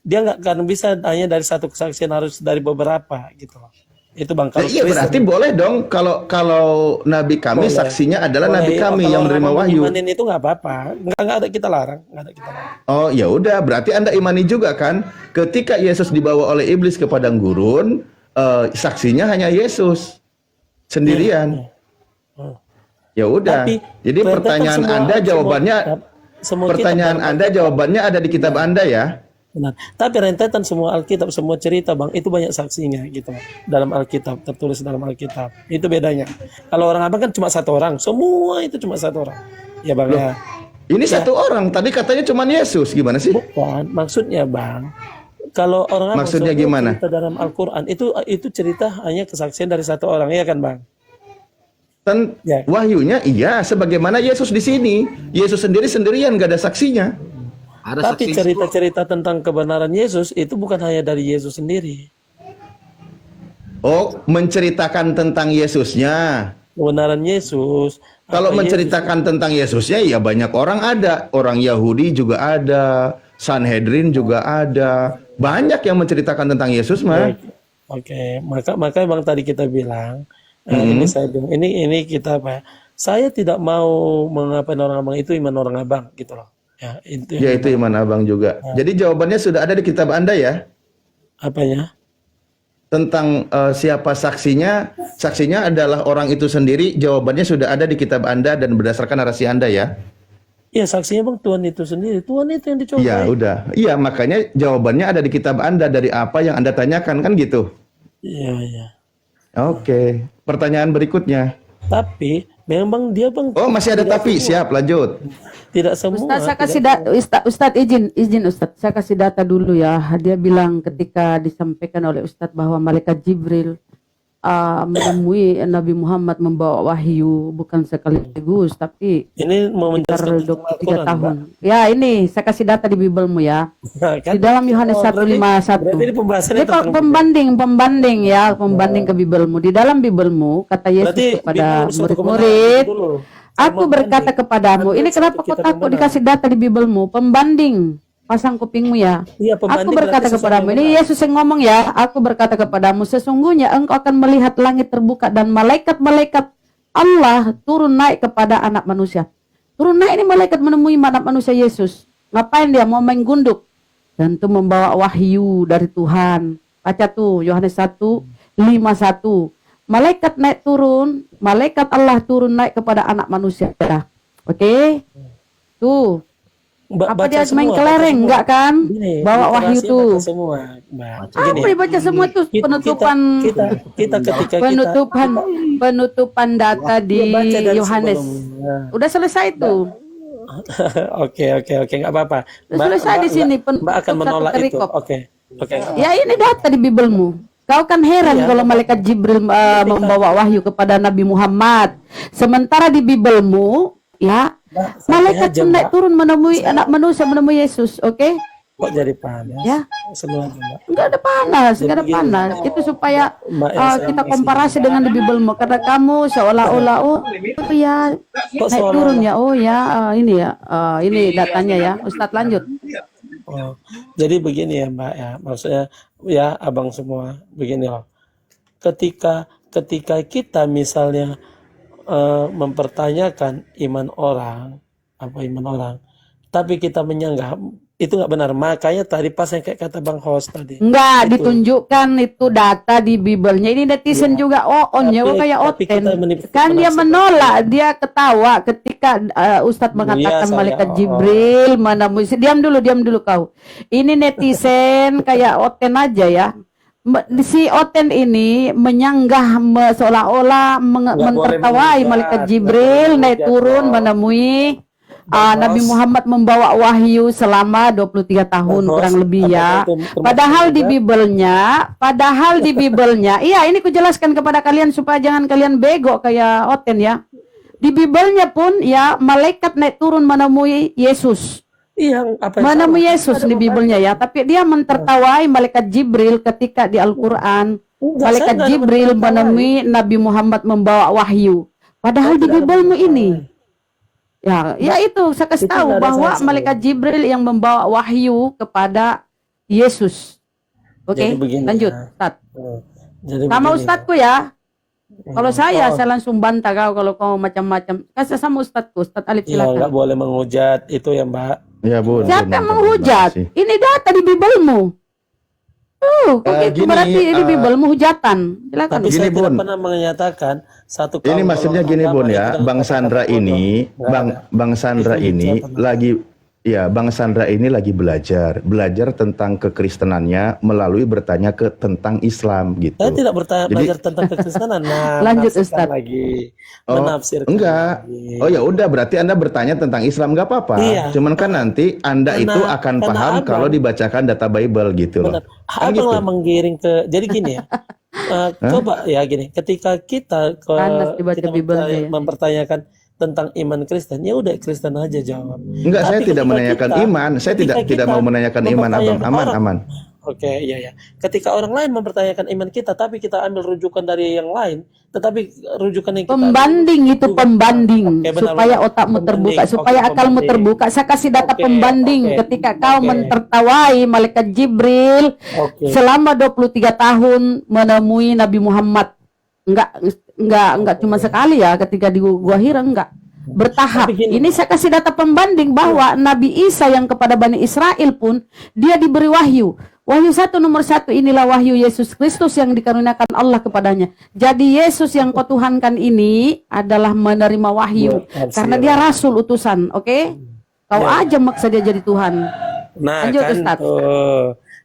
S1: dia nggak akan bisa hanya dari satu kesaksian, harus dari beberapa gitu loh. Itu Bang kalau
S2: Iya
S1: Kristen.
S2: berarti boleh dong kalau nabi kami
S1: Boleh.
S2: saksinya adalah
S1: Boleh,
S2: nabi
S1: ya,
S2: kami
S1: kalau
S2: yang
S1: orang
S2: menerima
S1: abang
S2: wahyu.
S1: imanin itu nggak apa-apa, nggak ada kita larang, nggak ada kita larang.
S2: Oh ya udah berarti Anda imani juga kan ketika Yesus dibawa oleh iblis ke padang gurun saksinya hanya Yesus sendirian. Ya udah.
S1: Tapi
S2: Jadi
S1: rentetan
S2: pertanyaan Anda jawabannya
S1: semua
S2: pertanyaan
S1: kitab,
S2: Anda jawabannya ada di kitab Anda ya.
S1: benar. Tapi rentetan semua Alkitab, semua cerita Bang, itu banyak saksinya gitu. Dalam Alkitab, tertulis dalam Alkitab. Itu bedanya. Kalau orang abang kan cuma satu orang, semua itu cuma satu orang. Ya Bang ya.
S2: Ini satu orang, tadi katanya cuma Yesus, gimana sih?
S1: Bukan, maksudnya Bang. Kalau orang abang
S2: Maksudnya
S1: semua
S2: gimana?
S1: cerita dalam Al-Qur'an itu cerita hanya kesaksian dari satu orang, ya kan Bang? Ya.
S2: Wahyunya iya, sebagaimana Yesus di sini. Yesus sendirian, gak ada saksinya.
S3: Ada
S1: Tapi
S3: saksi
S1: cerita-cerita tentang kebenaran Yesus itu bukan hanya dari Yesus sendiri.
S2: Oh, menceritakan tentang Yesusnya.
S1: Kebenaran Yesus.
S2: Kalau
S1: apa
S2: menceritakan tentang Yesusnya, ya banyak orang ada. Orang Yahudi juga ada, Sanhedrin juga ada. Banyak yang menceritakan tentang Yesus mah.
S1: Oke, maka Bang tadi kita bilang ini saya bilang ini kita apa? Ya, saya tidak mau mengapain orang abang itu iman orang abang gitu loh. Ya itu.
S2: Ya itu iman abang juga. Jadi jawabannya sudah ada di kitab Anda ya?
S1: Apanya?
S2: Tentang siapa saksinya. Saksinya adalah orang itu sendiri. Jawabannya sudah ada di kitab Anda dan berdasarkan narasi Anda ya?
S1: Iya saksinya Bang Tuhan itu sendiri. Tuhan itu yang dicoba.
S2: Iya udah. Iya makanya jawabannya ada di kitab Anda dari apa yang Anda tanyakan kan gitu.
S1: Iya.
S2: Oke. Pertanyaan berikutnya.
S1: Tapi memang dia Bang.
S2: Oh masih ada tapi. Siap lanjut.
S1: Tidak semua.
S5: Ustaz, saya kasih
S1: tidak-
S5: izin Ustaz, saya kasih data dulu ya. Dia bilang ketika disampaikan oleh Ustaz bahwa malaikat Jibril menemui Nabi Muhammad membawa wahyu bukan sekaligus tapi
S1: Ini mau
S5: sekitar
S1: menjelaskan
S5: 23
S1: Al-Quran,
S5: tahun.
S1: Mbak.
S5: Ya ini saya kasih data di Bibelmu ya.
S1: Nah, kan?
S5: Di dalam Yohanes
S1: berarti
S5: 1:51.
S1: ini pembahasannya
S5: Jadi
S1: tentang
S5: pembanding ya, pembanding ke Bibelmu. Di dalam Bibelmu kata
S1: berarti
S5: Yesus kepada
S1: Bibel satu kebenaran
S5: murid-murid,
S1: dulu.
S5: aku berkata kepadamu,
S1: Berarti
S5: ini
S1: satu
S5: kenapa kok
S1: kitab
S5: takut
S1: yang benar.
S5: dikasih data di Bibelmu? Pembanding, pasang kupingmu ya.
S1: Iya,
S5: Aku
S1: pembanding
S5: berkata
S1: berarti sesuatu
S5: kepadamu,
S1: yang
S5: ini
S1: benar.
S5: Yesus yang ngomong ya, aku berkata kepadamu, sesungguhnya engkau akan melihat langit terbuka dan malaikat-malaikat Allah turun naik kepada anak manusia. Turun naik ini malaikat menemui anak manusia Yesus. Ngapain dia? Mau main gunduk. Dan itu membawa wahyu dari Tuhan. Baca tuh, Yohanes 1:51. Malaikat naik turun, malaikat Allah turun naik kepada anak manusia. Oke? Tuh. Apa
S1: Baca
S5: dia main
S1: semua,
S5: kelereng?
S1: baca semua.
S5: Enggak kan?
S1: Gini,
S5: Bawa wahyu
S1: literasi
S5: tuh.
S1: baca semua, Mbak.
S5: Apa
S1: Gini,
S5: dibaca semua tuh penutupan
S1: kita ketika
S5: penutupan data di
S1: Iya, baca dari
S5: Yohanes.
S1: sebelum. Nah.
S5: Udah selesai tuh.
S1: Oke, nggak apa-apa.
S5: Udah selesai di sini
S1: Mbak akan
S5: satu
S1: menolak itu.
S5: perikop.
S1: Oke.
S5: Ya ini data di Bibelmu. Kau kan heran
S1: Iya.
S5: kalau malaikat Jibril membawa wahyu kepada Nabi Muhammad. Sementara di Bibelmu, ya,
S1: Mbak,
S5: malaikat
S1: santai aja,
S5: pun naik
S1: Mbak.
S5: turun menemui anak manusia, menemui Yesus. Oke?
S1: Kok jadi panas?
S5: Ya.
S1: Semua aja, Mbak.
S5: Enggak ada panas, enggak ada
S1: begini.
S5: panas. Itu supaya
S1: Mbak Elsa
S5: kita
S1: yang
S5: komparasi dengan di Bibelmu. Karena kamu seolah-olah ya
S1: Kok
S5: naik turun ya. Oh ya, ini ya. Ini datanya ya. Ustadz lanjut.
S1: Oh, jadi begini ya Mbak ya, maksudnya ya abang semua begini loh. Ketika kita misalnya mempertanyakan iman orang, tapi kita menyanggah itu nggak benar. Makanya tadi pas yang kayak kata Bang Host tadi.
S5: Enggak
S1: Itu.
S5: ditunjukkan itu data di Bibelnya. Ini netizen juga on ya, kayak
S1: tapi
S5: oten.
S1: kita
S5: Kan dia menolak, dia ketawa ketika Ustadz mengatakan
S1: saya,
S5: malaikat Jibril menemui. Diam dulu kau. Ini netizen kayak oten aja ya. Si Oten ini menyanggah seolah-olah mentertawai
S1: menghujat,
S5: malaikat
S1: nggak
S5: Jibril
S1: boleh
S5: naik
S1: menghujat,
S5: turun
S1: Bos.
S5: menemui
S1: Bos.
S5: Nabi Muhammad membawa wahyu selama 23 tahun
S1: Bos,
S5: kurang lebih ya.
S1: apakah itu termasuk
S5: Padahal di Bibelnya, iya ini kujelaskan kepada kalian supaya jangan kalian bego kayak Oten ya. Di Bibelnya pun ya malaikat naik turun menemui Yesus.
S1: Iya, apa yang
S5: Menemui
S1: salah?
S5: Yesus di Bibelnya ya, tapi dia mentertawai malaikat Jibril ketika di Al-Quran.
S1: Enggak,
S5: Malaikat
S1: saya nggak
S5: Jibril
S1: menertawai.
S5: menemui Nabi Muhammad membawa wahyu. Padahal di Bibelmu ini. Ya itu saya kasih
S1: Itu
S5: tahu
S1: nggak ada
S5: bahwa
S1: salah-salah.
S5: malaikat Jibril yang membawa wahyu kepada Yesus. Oke,
S1: Jadi begini
S5: lanjut,
S1: ya.
S5: Ustaz.
S1: Jadi
S5: Sama
S1: begini.
S5: Ustadzku ya. Kalau saya
S1: Oh.
S5: langsung bantah kau kalau kau macam-macam. Kasih sama Ustadzku, Ustadz Alif
S1: Iya, nggak
S5: silakan.
S1: boleh menghujat itu ya Mbak.
S2: Ya bun.
S5: Siapa yang
S2: bun,
S5: menghujat?
S2: terima kasih.
S5: Ini data di Bibelmu. Kok gitu
S2: Gini,
S5: berarti ini Bibelmu hujatan. Silakan.
S1: Tapi
S2: Gini,
S1: saya tidak
S2: Bun.
S1: pernah menyatakan satu
S2: Ini
S1: kaum
S2: maksudnya
S1: golongan
S2: gini
S1: agama
S2: Bun
S1: itu
S2: ya,
S1: dalam
S2: Bang
S1: kata-kata
S2: Sandra
S1: bodoh.
S2: ini,
S1: Nggak ada.
S2: Bang Sandra
S1: Itu
S2: ini
S1: hujatan.
S2: Bang Sandra ini lagi belajar tentang kekristenannya melalui bertanya tentang Islam gitu.
S1: Saya tidak
S2: Jadi-
S1: belajar tentang kekristenan. Nah,
S5: Lanjut,
S1: menafsirkan
S5: Ustaz.
S1: lagi.
S2: Oh,
S1: Menafsirkan
S2: enggak.
S1: lagi.
S2: Oh ya udah, berarti Anda bertanya tentang Islam nggak apa-apa.
S1: Iya.
S2: Cuman kan nanti Anda
S1: Karena-
S2: itu akan
S1: karena
S2: paham
S1: abang-
S2: kalau dibacakan data Bible gitu loh.
S1: Benar.
S2: Kan
S1: Abang
S2: gitu.
S1: lah menggiring ke. Jadi gini ya. Coba ya gini. Ketika kita
S5: Panas dibaca Bibelnya ya.
S1: mempertanyakan tentang iman Kristen, ya udah Kristen aja jawab.
S2: Enggak, saya
S1: Tapi
S2: tidak
S1: ketika
S2: menanyakan iman. Saya
S1: ketika
S2: tidak
S1: kita
S2: mau menanyakan iman, Abang.
S1: mempertanyakan
S2: Aman,
S1: orang-
S2: aman.
S1: Oke, iya ya. Ketika orang lain mempertanyakan iman kita, tapi kita ambil rujukan dari yang lain, tetapi rujukan yang kita
S5: Pembanding itu
S1: Juga.
S5: pembanding
S1: Oke, benar,
S5: supaya
S1: benar.
S5: otakmu
S1: Pembanding.
S5: terbuka,
S1: Oke,
S5: supaya akalmu
S1: pembanding.
S5: terbuka. Saya kasih data
S1: Oke,
S5: pembanding
S1: oke.
S5: ketika kau
S1: Oke.
S5: mentertawai malaikat Jibril
S1: Oke.
S5: selama 23 tahun menemui Nabi Muhammad. Enggak cuma sekali ya ketika di Gua Hira enggak. Bertahap.
S1: Tapi gini,
S5: Ini saya kasih data pembanding bahwa Nabi Isa yang kepada Bani Israel pun dia diberi wahyu. Wahyu 1 nomor 1 inilah wahyu Yesus Kristus yang dikaruniakan Allah kepadanya. Jadi Yesus yang kau tuhankan ini adalah menerima wahyu
S1: Buat
S5: karena
S1: tafsir.
S5: dia rasul utusan, oke? Kau
S1: Ya.
S5: aja maksa dia jadi Tuhan.
S1: Nah,
S5: Lanjut,
S1: kan
S5: Ustaz.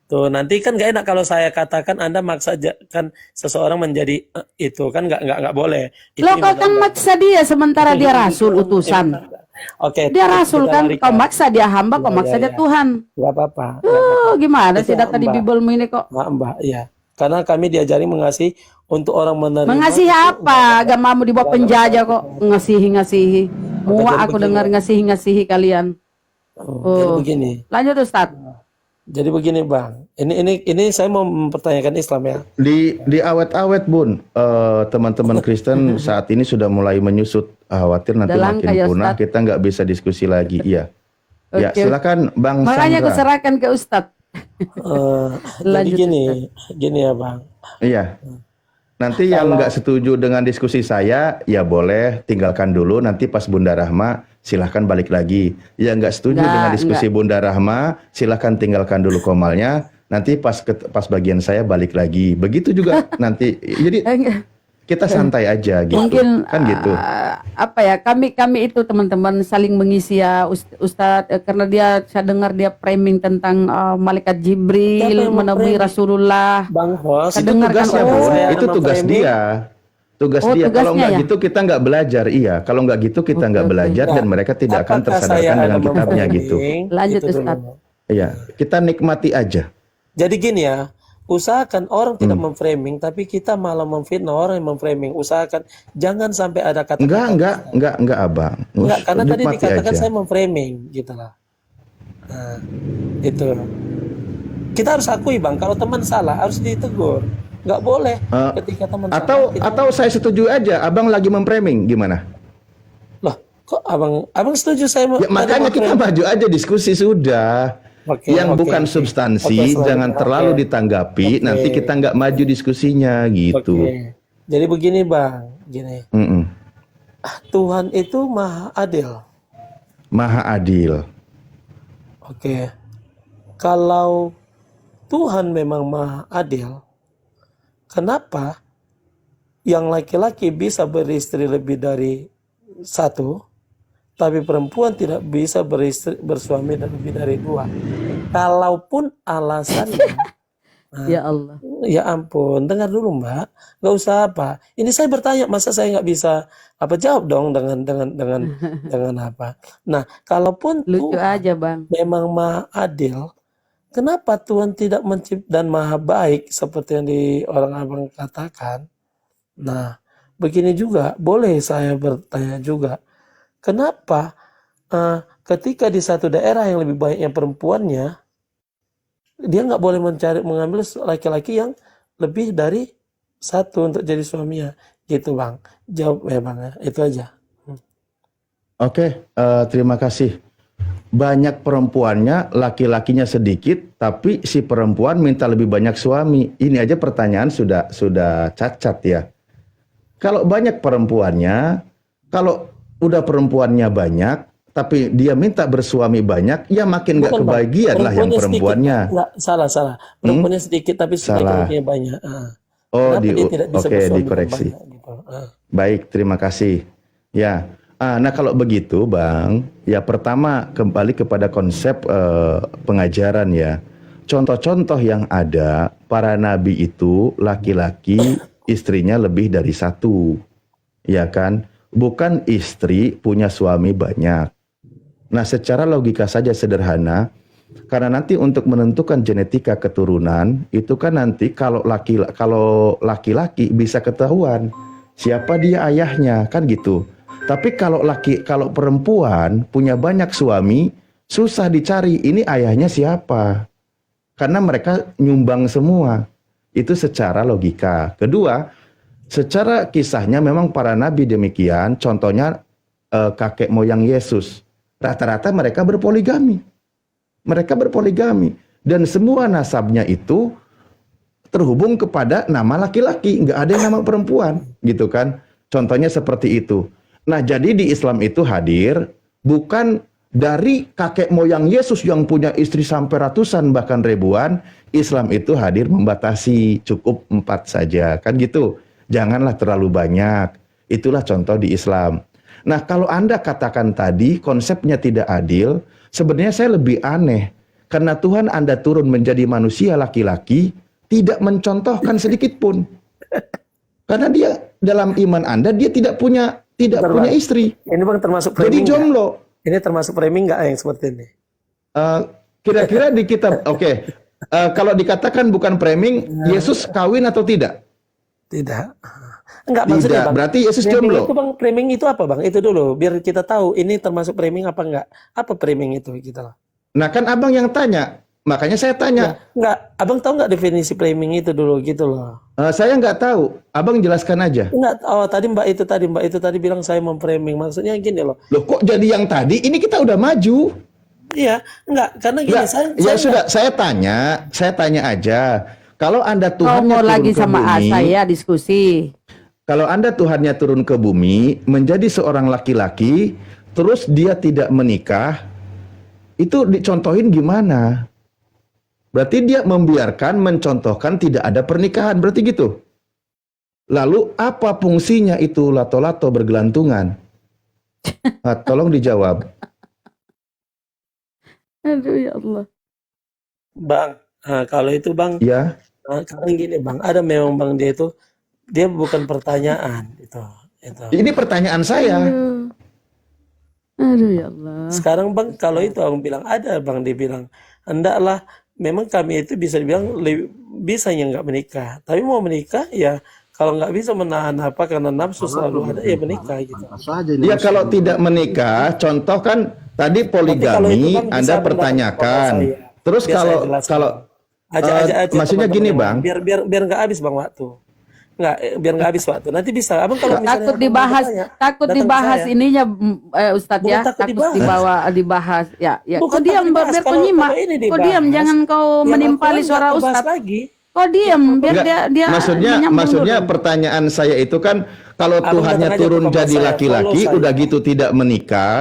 S1: tuh nanti kan gak enak kalau saya katakan Anda maksa kan seseorang menjadi itu kan nggak boleh. Itu
S5: Lo
S1: yang
S5: kau kan
S1: benar.
S5: maksa dia sementara dia rasul utusan.
S1: Oke.
S5: Dia rasul
S1: kita
S5: kan,
S1: lari
S5: kau
S1: ke-
S5: maksa dia hamba, kau
S1: Ya,
S5: maksa
S1: ya,
S5: dia
S1: ya.
S5: Tuhan.
S1: Nggak apa-apa.
S5: Oh, gimana
S1: Itu
S5: sih data di
S1: Mbak.
S5: Bibelmu ini kok?
S1: Mbak, ya. Karena kami diajari mengasihi untuk orang menerima.
S5: Mengasihi apa? Agamamu dibawa penjajah kok. Ngasihi. Muak aku dengar ngasihi kalian.
S1: Jadi begini.
S5: Lanjut Ustaz.
S1: Jadi begini Bang. Ini saya mau mempertanyakan Islam ya.
S2: Di awet-awet Bun, teman-teman Kristen saat ini sudah mulai menyusut. Khawatir nanti
S5: Udah
S2: makin
S5: langka ya,
S2: punah,
S5: Ustaz.
S2: kita nggak bisa diskusi lagi. Iya. Ya,
S5: Oke.
S2: silakan Bang
S5: Makanya aku
S2: Sandra.
S5: serahkan ke Ustaz.
S1: Jadi
S5: Lanjut,
S1: gini ya Bang.
S2: Iya. Nanti yang nggak setuju dengan diskusi saya, ya boleh tinggalkan dulu. Nanti pas Bunda Rahma, silahkan balik lagi. Yang nggak setuju dengan diskusi Bunda Rahma, silahkan tinggalkan dulu komalnya. Nanti pas bagian saya balik lagi. Begitu juga nanti. Jadi kita santai aja gitu.
S5: Mungkin
S2: Kan gitu.
S5: apa ya, kami itu teman-teman saling mengisi ya Ustadz, karena saya dengar dia framing tentang malaikat
S1: Siapa
S5: Jibril
S1: yang
S5: menemui
S1: memframing?
S5: Rasulullah.
S1: Bang Hos,
S5: Saya
S2: Itu
S5: dengar
S2: tugasnya,
S5: kan,
S2: Bu.
S1: saya
S2: Itu
S1: akan
S2: tugas
S1: memframing.
S2: dia. Tugas
S5: Oh,
S2: dia. Kalau
S5: tugasnya
S2: nggak
S5: ya?
S2: gitu kita nggak belajar. Iya. Kalau nggak gitu kita nggak
S5: Oke.
S2: belajar dan mereka tidak akan
S1: Apakah saya
S2: tersadarkan dengan
S1: akan
S2: kitabnya
S1: memframing?
S2: gitu.
S5: Lanjut,
S1: Itu dulu.
S5: Ustaz.
S2: Iya. Kita nikmati aja.
S1: Jadi gini ya, usahakan orang tidak memframing, tapi kita malah memfitnah orang yang memframing. Usahakan jangan sampai ada kata-kata.
S2: Enggak, Abang.
S1: Enggak, karena tadi
S2: Nikmati
S1: dikatakan
S2: aja.
S1: saya memframing, gitu lah. Nah, itu. Kita harus akui Bang, kalau teman salah harus ditegur. Nggak boleh ketika teman salah.
S2: Atau saya setuju aja, Abang lagi memframing, gimana?
S1: Loh, kok abang setuju saya
S2: Ya, makanya kita maju aja diskusi sudah.
S1: Oke,
S2: Yang
S1: oke,
S2: bukan
S1: oke.
S2: substansi,
S1: Oke,
S2: jangan
S1: selanjutnya.
S2: terlalu
S1: Oke.
S2: ditanggapi.
S1: Oke.
S2: Nanti kita nggak maju diskusinya gitu.
S1: Oke. Jadi begini Bang, gini.
S2: Mm-mm.
S1: Tuhan itu maha adil.
S2: Maha adil.
S1: Oke. Kalau Tuhan memang maha adil, kenapa yang laki-laki bisa beristri lebih dari satu, tapi perempuan tidak bisa bersuami lebih dari dua? Kalaupun alasannya,
S5: Ya Allah.
S1: ya ampun, dengar dulu Mbak, nggak usah apa. Ini saya bertanya, masa saya nggak bisa jawab dong dengan apa? Nah, kalaupun
S5: Lucu
S1: Tuhan
S5: aja Bang.
S1: memang maha adil, kenapa Tuhan tidak mencipta dan maha baik seperti yang orang abang katakan? Nah, begini juga, boleh saya bertanya juga, kenapa ketika di satu daerah yang lebih banyak yang perempuannya, dia nggak boleh mengambil laki-laki yang lebih dari satu untuk jadi suaminya, gitu Bang? Jawab ya Bang, ya. Itu aja.
S2: Oke, terima kasih. Banyak perempuannya, laki-lakinya sedikit, tapi si perempuan minta lebih banyak suami. Ini aja pertanyaan sudah cacat ya. Kalau banyak perempuannya, kalau udah perempuannya banyak, tapi dia minta bersuami banyak, ya makin nggak
S1: Bukan, Bang.
S2: kebagian lah yang perempuannya.
S1: Sedikit. Nggak, salah. Perempuannya sedikit tapi
S2: Salah.
S1: laki-lakinya banyak.
S2: Oh,
S1: Kenapa dia tidak bisa
S2: oke,
S1: bersuami
S2: dikoreksi.
S1: banyak, gitu?
S2: Baik, terima kasih. Ya, nah kalau begitu, Bang, ya pertama kembali kepada konsep pengajaran ya. Contoh-contoh yang ada, para nabi itu laki-laki istrinya lebih dari satu, ya kan? Bukan istri punya suami banyak. Nah, secara logika saja sederhana, karena nanti untuk menentukan genetika keturunan itu kan nanti kalau laki-laki bisa ketahuan siapa dia ayahnya, kan gitu. Tapi kalau perempuan punya banyak suami, susah dicari ini ayahnya siapa. Karena mereka nyumbang semua. Itu secara logika. Kedua, secara kisahnya memang para nabi demikian. Contohnya kakek moyang Yesus. Rata-rata mereka berpoligami. Dan semua nasabnya itu terhubung kepada nama laki-laki. Nggak ada yang nama perempuan. Gitu kan. Contohnya seperti itu. Nah, jadi di Islam itu hadir bukan dari kakek moyang Yesus yang punya istri sampai ratusan bahkan ribuan. Islam itu hadir membatasi, cukup 4 saja. Kan gitu. Janganlah terlalu banyak. Itulah contoh di Islam. Nah, kalau Anda katakan tadi konsepnya tidak adil, sebenarnya saya lebih aneh. Karena Tuhan Anda turun menjadi manusia laki-laki, tidak mencontohkan sedikit pun. Karena dia dalam iman Anda, dia tidak punya istri.
S1: Ini Bang termasuk
S2: Jadi
S1: framing nggak?
S2: jomblo.
S1: Ini termasuk framing nggak yang seperti ini?
S2: Kira-kira di kitab, oke. Kalau dikatakan bukan framing, Yesus kawin atau tidak?
S1: Tidak. Enggak, maksudnya
S2: Tidak.
S1: Bang.
S2: Berarti Yesus
S1: Framing
S2: jomblo.
S1: itu Bang, framing itu apa Bang? Itu dulu, biar kita tahu ini termasuk framing apa enggak. Apa framing itu gitu loh.
S2: Nah kan abang yang tanya, makanya saya tanya.
S1: Enggak, Abang tahu enggak definisi framing itu dulu gitu loh.
S2: Saya nggak tahu, abang jelaskan aja.
S1: Enggak, oh tadi Mbak itu tadi bilang saya memframing. Maksudnya gini loh.
S2: Loh kok jadi yang tadi? Ini kita udah maju.
S1: Iya, enggak, karena gini
S2: Nggak, ya sudah, saya tanya aja. Kalau Anda
S5: Kau
S2: Tuhannya
S5: mau
S2: turun
S5: lagi
S2: ke
S5: sama
S2: bumi,
S5: saya diskusi.
S2: kalau Anda Tuhannya turun ke bumi menjadi seorang laki-laki, terus dia tidak menikah, itu dicontohin gimana? Berarti dia membiarkan, mencontohkan tidak ada pernikahan, berarti gitu. Lalu apa fungsinya itu lato-lato bergelantungan? Nah, tolong dijawab.
S5: Aduh ya Allah.
S1: Bang, kalau itu Bang,
S2: Ya,
S1: sekarang gini Bang, ada memang Bang dia bukan pertanyaan itu.
S2: ini pertanyaan saya.
S5: Aduh ya Allah.
S1: Sekarang Bang, kalau itu Abang bilang ada Bang, dia bilang hendaklah memang kami itu bisa dibilang bisa yang nggak menikah, tapi mau menikah ya kalau nggak bisa menahan apa karena nafsu selalu ada ya menikah gitu.
S2: Ya kalau tidak menikah, contoh kan tadi
S1: Tapi kalau itu
S2: poligami
S1: Bang bisa
S2: Anda
S1: mendapat
S2: pertanyakan.
S1: sama saya.
S2: Terus
S1: Biar saya
S2: kalau
S1: jelaskan. Aja
S2: maksudnya
S1: teman-teman
S2: gini
S1: yang lain.
S2: Bang,
S1: biar nggak habis Bang waktu. Nggak, biar nggak habis waktu. Nanti bisa. Abang kalau misalnya
S5: Takut
S1: Abang mau
S5: dibahas,
S1: bertanya,
S5: takut
S1: datang ke
S5: dibahas
S1: saya.
S5: ininya Ustadz
S1: Bukan
S5: ya,
S1: takut
S5: takut dibahas. Ya, ya.
S1: Bukan
S5: Kau diam,
S1: takut dibahas.
S5: biar kau
S1: Kalau
S5: nyimak.
S1: ini
S5: Kau diam,
S1: dibahas,
S5: jangan kau
S1: yang
S5: menimpali
S1: Al-Quran
S5: suara
S1: nggak dibahas
S5: Ustadz.
S1: lagi.
S5: Kau diam, biar
S2: enggak,
S5: dia menyambung
S2: maksudnya
S5: dulu.
S2: pertanyaan saya itu kan kalau
S1: Abang
S2: Tuhannya
S1: datang aja
S2: turun
S1: ke kamar
S2: jadi
S1: saya,
S2: laki-laki,
S1: follow
S2: udah
S1: saya.
S2: gitu tidak menikah,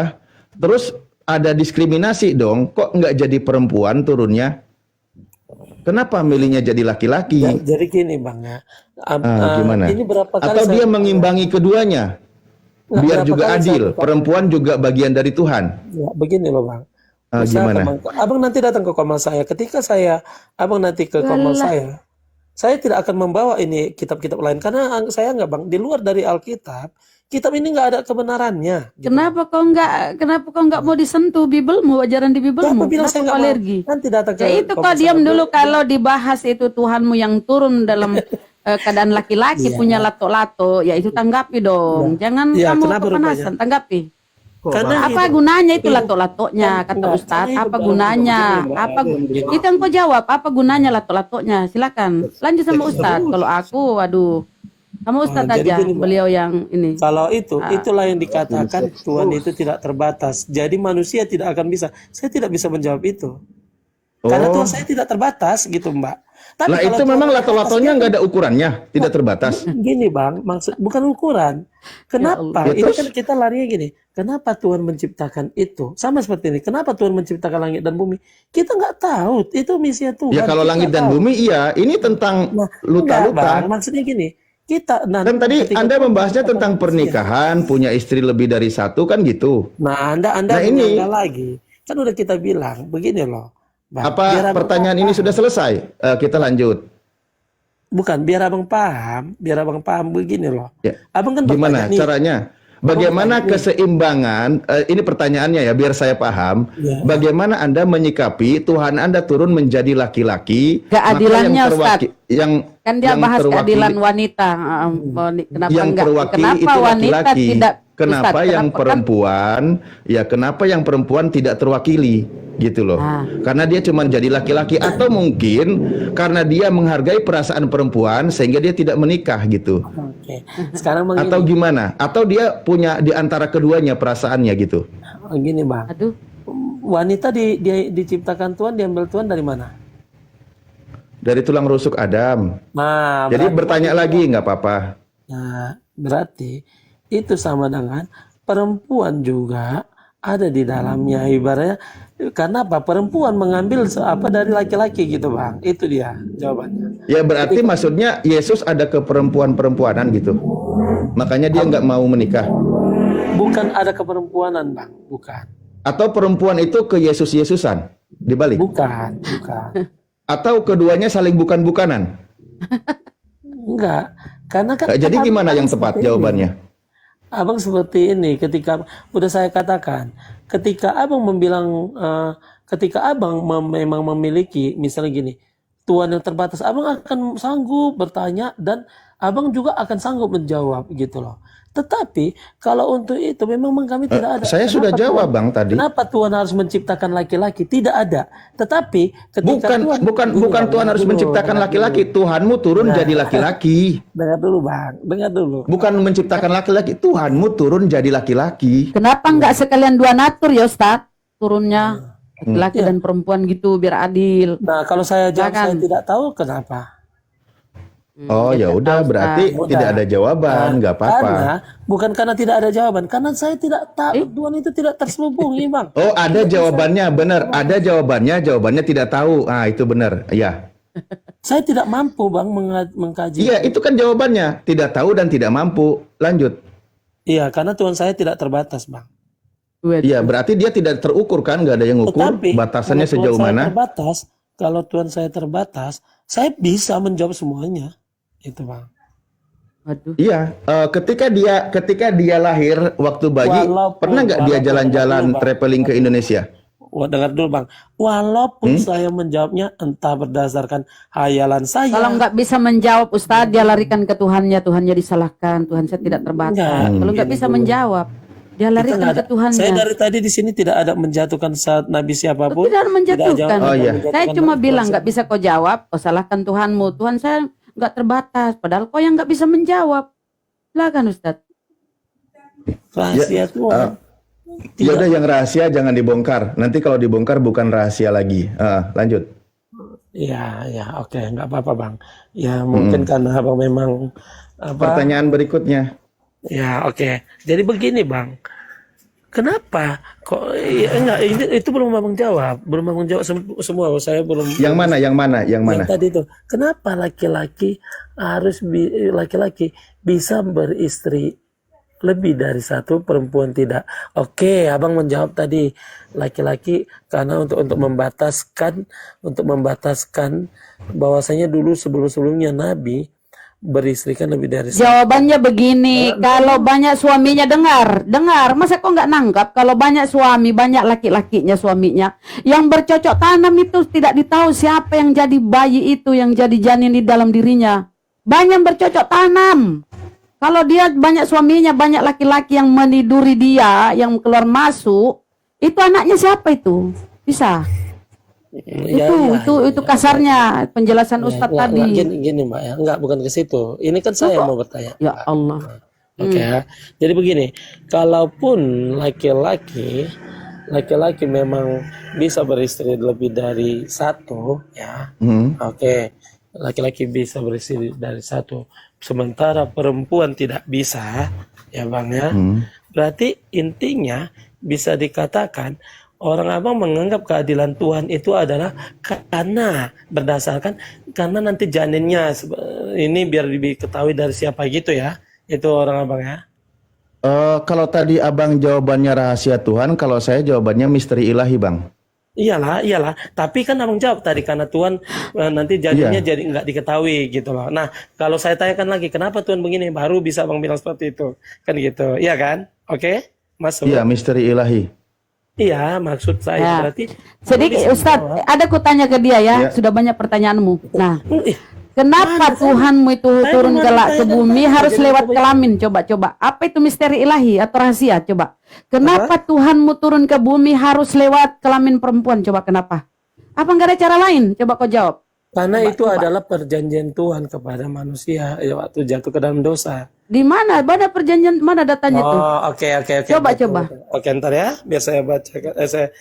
S2: terus ada diskriminasi dong. Kok nggak jadi perempuan turunnya? Kenapa milihnya jadi laki-laki?
S1: Ya, jadi gini Bang ya.
S2: Gimana?
S1: Ini berapa kali
S2: Atau
S1: saya
S2: dia mengimbangi keduanya?
S1: Nggak,
S2: Biar
S1: berapa
S2: juga
S1: kali saya
S2: adil.
S1: buka-
S2: Perempuan juga bagian dari Tuhan.
S1: Ya, begini loh Bang.
S2: Gimana?
S1: Bang, Abang nanti datang ke kamar saya. Ketika Abang nanti ke kamar saya tidak akan membawa ini kitab-kitab lain karena saya nggak Bang, di luar dari Alkitab, kitab ini nggak ada kebenarannya. Gitu.
S5: Kenapa kau nggak mau disentuh Bibelmu, ajaran di Bibelmu?
S1: Siapa bilang
S5: Kenapa
S1: saya
S5: kau
S1: nggak mau?
S5: alergi?
S1: Nanti datang ke
S5: Ya itu kau
S1: kamar
S5: diam
S1: saya.
S5: dulu kalau dibahas itu Tuhanmu yang turun dalam keadaan laki-laki punya lato-lato, ya itu tanggapi dong. Jangan
S1: Iya,
S5: kamu
S1: kenapa
S5: kepanasan, tanggapi.
S1: Karena
S5: Apa
S1: itu-
S5: gunanya itu lato-latonya, kata
S1: Enggak,
S5: Ustadz?
S1: karena itu
S5: Apa
S1: Bang,
S5: gunanya?
S1: begini, Bang.
S5: Itu yang kau jawab, apa gunanya lato-latonya? Silakan, lanjut sama Ustadz. Kalau aku, waduh, sama Ustadz
S1: jadi
S5: aja,
S1: gini, Bang.
S5: beliau yang ini.
S1: Kalau itulah yang dikatakan Tuhan itu tidak terbatas. Jadi manusia tidak akan bisa. Saya tidak bisa menjawab itu. Karena Tuhan saya tidak terbatas gitu Mbak. Tapi
S2: Lah
S1: kalau
S2: itu
S1: Tuhan
S2: memang
S1: terbatas,
S2: lato-latonya nggak ada ukurannya, tidak terbatas.
S1: Gini Bang, maksud bukan ukuran. Kenapa?
S2: Ya,
S1: Ini
S2: terus?
S1: kan kita larinya gini. Kenapa Tuhan menciptakan itu? Sama seperti ini. Kenapa Tuhan menciptakan langit dan bumi? Kita nggak tahu. Itu misi Tuhan.
S2: Ya kalau
S1: Kita
S2: langit
S1: nggak
S2: dan
S1: tahu.
S2: bumi iya, ini tentang
S1: Nah, enggak, Bang.
S2: luta-luta.
S1: Maksudnya gini.
S2: Kan tadi
S1: ketika
S2: Anda
S1: Tuhan
S2: membahasnya
S1: menciptakan
S2: tentang
S1: manusia.
S2: pernikahan, punya istri lebih dari satu kan gitu.
S1: Nah, Anda
S2: Nah, ini-
S1: menyanggah lagi. Kan udah kita bilang begini loh. Bang, biar
S2: Apa
S1: abang
S2: pertanyaan ini
S1: paham.
S2: sudah selesai? Kita lanjut.
S1: Bukan, biar abang paham begini loh.
S2: Ya.
S1: Abang kan
S2: Gimana
S1: bertanya nih,
S2: caranya? Bagaimana
S1: bertanya nih.
S2: keseimbangan? Ini pertanyaannya ya, biar saya paham.
S1: Ya.
S2: Bagaimana Anda menyikapi Tuhan Anda turun menjadi laki-laki?
S5: Keadilannya,
S2: yang
S5: Kan dia
S2: yang
S5: bahas
S2: terwakili-
S5: keadilan wanita. Kenapa
S2: yang
S5: enggak?
S2: terwakili
S5: Kenapa
S2: itu
S5: wanita
S2: laki-laki.
S5: tidak?
S2: Kenapa
S5: Ustadz,
S2: yang
S5: kenapa kan-
S2: perempuan? Ya kenapa yang perempuan tidak terwakili? Gitu loh. Karena dia cuma jadi laki-laki atau mungkin karena dia menghargai perasaan perempuan sehingga dia tidak menikah gitu.
S1: Oke. Sekarang Bang
S2: Atau
S1: gini,
S2: gimana? Atau dia punya di antara keduanya perasaannya gitu.
S1: gini Bang.
S5: Aduh,
S1: Wanita diciptakan Tuhan, diambil Tuhan dari mana?
S2: Dari tulang rusuk Adam.
S1: Nah,
S2: Jadi
S1: berarti-
S2: bertanya lagi nggak apa-apa.
S1: Nah, berarti itu sama dengan perempuan juga ada di dalamnya ibaratnya. Karena apa? Perempuan mengambil dari laki-laki gitu Bang. Itu dia jawabannya.
S2: Ya berarti maksudnya Yesus ada ke perempuan-perempuanan gitu. Makanya dia nggak mau menikah.
S1: Bukan ada keperempuanan Bang, bukan.
S2: Atau perempuan itu ke Yesus-Yesusan dibalik.
S1: Bukan.
S2: Atau keduanya saling bukan-bukanan.
S1: Enggak. Karena kan
S2: Jadi
S1: abang-
S2: gimana yang
S1: abang
S2: tepat
S1: seperti ini.
S2: jawabannya?
S1: Abang seperti ini ketika udah saya katakan, ketika abang membilang ketika abang memang memiliki misalnya gini, Tuhan yang terbatas, abang akan sanggup bertanya dan abang juga akan sanggup menjawab gitu loh. Tetapi kalau untuk itu memang kami tidak ada.
S2: Saya sudah
S1: Kenapa
S2: jawab
S1: Tuhan-
S2: Bang tadi.
S1: Kenapa Tuhan harus menciptakan laki-laki? Tidak ada. Tetapi ketika
S2: Bukan Tuhan harus menciptakan laki-laki, Tuhanmu turun jadi laki-laki.
S1: Dengar dulu Bang, dengar dulu.
S2: Bukan menciptakan laki-laki, Tuhanmu turun jadi laki-laki.
S5: Kenapa nggak sekalian dua natur ya Ustaz? Turunnya laki dan perempuan gitu biar adil.
S1: Nah, kalau saya jawab
S5: Silakan.
S1: saya tidak tahu kenapa.
S2: Oh ya udah, berarti
S1: Udah.
S2: tidak ada jawaban, nggak apa-apa.
S1: Karena bukan karena tidak ada jawaban, karena saya tidak tahu Tuhan itu tidak terselubungi, Bang.
S2: Oh, ada jawabannya, benar. Ada jawabannya tidak tahu. Ah, itu benar. Ya.
S1: Saya tidak mampu, Bang, mengkaji.
S2: Iya, itu kan jawabannya. Tidak tahu dan tidak mampu. Lanjut.
S1: Iya, karena Tuhan saya tidak terbatas, Bang.
S2: Iya, berarti dia tidak terukur kan? Nggak ada yang ukur.
S1: Tetapi
S2: Batasannya
S1: kalau Tuhan
S2: sejauh
S1: saya
S2: mana?
S1: terbatas, kalau Tuhan saya terbatas, saya bisa menjawab semuanya. Itu, Bang.
S5: Waduh.
S2: Iya, ketika dia lahir waktu bayi, pernah nggak dia jalan-jalan traveling ke Indonesia?
S1: Wah, dengar dulu Bang. Walaupun saya menjawabnya entah berdasarkan hayalan saya.
S5: Kalau nggak bisa menjawab Ustadz, dia larikan ke Tuhannya, Tuhannya disalahkan, Tuhan saya tidak terbatas.
S1: Enggak.
S5: Kalau nggak bisa menjawab, dia
S1: Kita
S5: larikan
S1: nggak
S5: ke
S1: ada.
S5: Tuhannya.
S1: Saya dari tadi di sini tidak ada menjatuhkan saat Nabi siapapun.
S5: Tidak menjatuhkan.
S2: Oh, iya.
S5: Saya cuma bilang nggak bisa kau jawab, kau salahkan Tuhanmu. Tuhan saya nggak terbatas, padahal kau yang nggak bisa menjawab. Silakan Ustadz.
S1: Rahasia Tuhan.
S2: Ya udah, yang rahasia jangan dibongkar. Nanti kalau dibongkar bukan rahasia lagi. Lanjut.
S1: Ya, ya, oke, nggak apa-apa Bang. Ya mungkin karena Abang memang apa?
S2: Pertanyaan berikutnya.
S1: Ya, oke. Jadi begini Bang. Kenapa kok ya, enggak itu belum Abang jawab, belum Abang jawab semua. Saya belum.
S2: Yang mana?
S1: Yang tadi itu, kenapa laki-laki bisa beristri lebih dari satu, perempuan tidak? Oke, Abang menjawab tadi laki-laki karena untuk membataskan bahwasanya dulu sebelumnya Nabi beristrikan lebih dari satu.
S5: Jawabannya begini, kalau banyak suaminya dengar, masa kok nggak nangkap? Kalau banyak suami, banyak laki-lakinya suaminya, yang bercocok tanam itu tidak ditahu siapa yang jadi bayi itu, yang jadi janin di dalam dirinya. Banyak bercocok tanam. Kalau dia banyak suaminya, banyak laki-laki yang meniduri dia, yang keluar masuk, itu anaknya siapa itu? Bisa. Itu kasarnya penjelasan Ustadz tadi.
S1: Gini Mbak ya, enggak, bukan ke situ. Ini kan saya mau bertanya.
S5: Ya Allah.
S1: Oke ya. Jadi begini, kalaupun laki-laki memang bisa beristri lebih dari satu, ya. Oke, laki-laki bisa beristri dari satu, sementara perempuan tidak bisa, ya Bang ya. Berarti intinya bisa dikatakan orang Abang menganggap keadilan Tuhan itu adalah karena nanti janinnya ini biar diketahui dari siapa gitu ya. Itu orang Abang ya.
S2: Kalau tadi Abang jawabannya rahasia Tuhan, kalau saya jawabannya misteri ilahi, Bang.
S1: Iyalah. Tapi kan Abang jawab tadi karena Tuhan nanti janinnya jadi nggak diketahui gitu loh. Nah, kalau saya tanyakan lagi, kenapa Tuhan begini? Baru bisa Abang bilang seperti itu. Kan gitu. Iya kan? Oke? Masuk.
S2: Iya, misteri ilahi.
S1: Iya, maksud saya berarti
S5: sedikit Ustadz, ada kutanya ke dia ya, sudah banyak pertanyaanmu. Nah, kenapa Tuhanmu itu turun ke bumi harus lewat kelamin? Coba. Apa itu misteri ilahi atau rahasia? Coba. Kenapa Tuhanmu turun ke bumi harus lewat kelamin perempuan? Coba kenapa? Apa nggak ada cara lain? Coba kau jawab.
S1: Karena itu adalah perjanjian Tuhan kepada manusia waktu jatuh ke dalam dosa.
S5: Di mana? Mana perjanjian? Mana datanya tuh?
S1: Oh, oke.
S5: Coba.
S1: Oke, ntar ya, biar saya baca.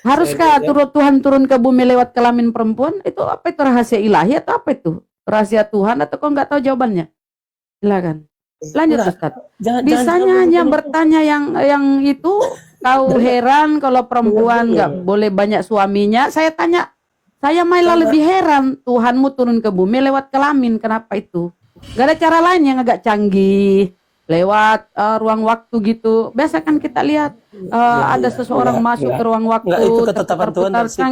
S5: Haruskah Tuhan turun ke bumi lewat kelamin perempuan? Itu apa itu rahasia ilahi atau apa itu? Rahasia Tuhan atau kau nggak tahu jawabannya? Silakan. Lanjut Ustaz. Bisanya hanya bertanya yang itu, kau heran kalau perempuan nggak boleh banyak suaminya. Saya tanya, saya malah lebih heran, Tuhanmu turun ke bumi lewat kelamin, kenapa itu? Gak ada cara lain yang agak canggih, lewat ruang waktu gitu. Biasa kan kita lihat ada seseorang masuk ke ruang waktu,
S1: itu ketetapan Tuhan dari situ.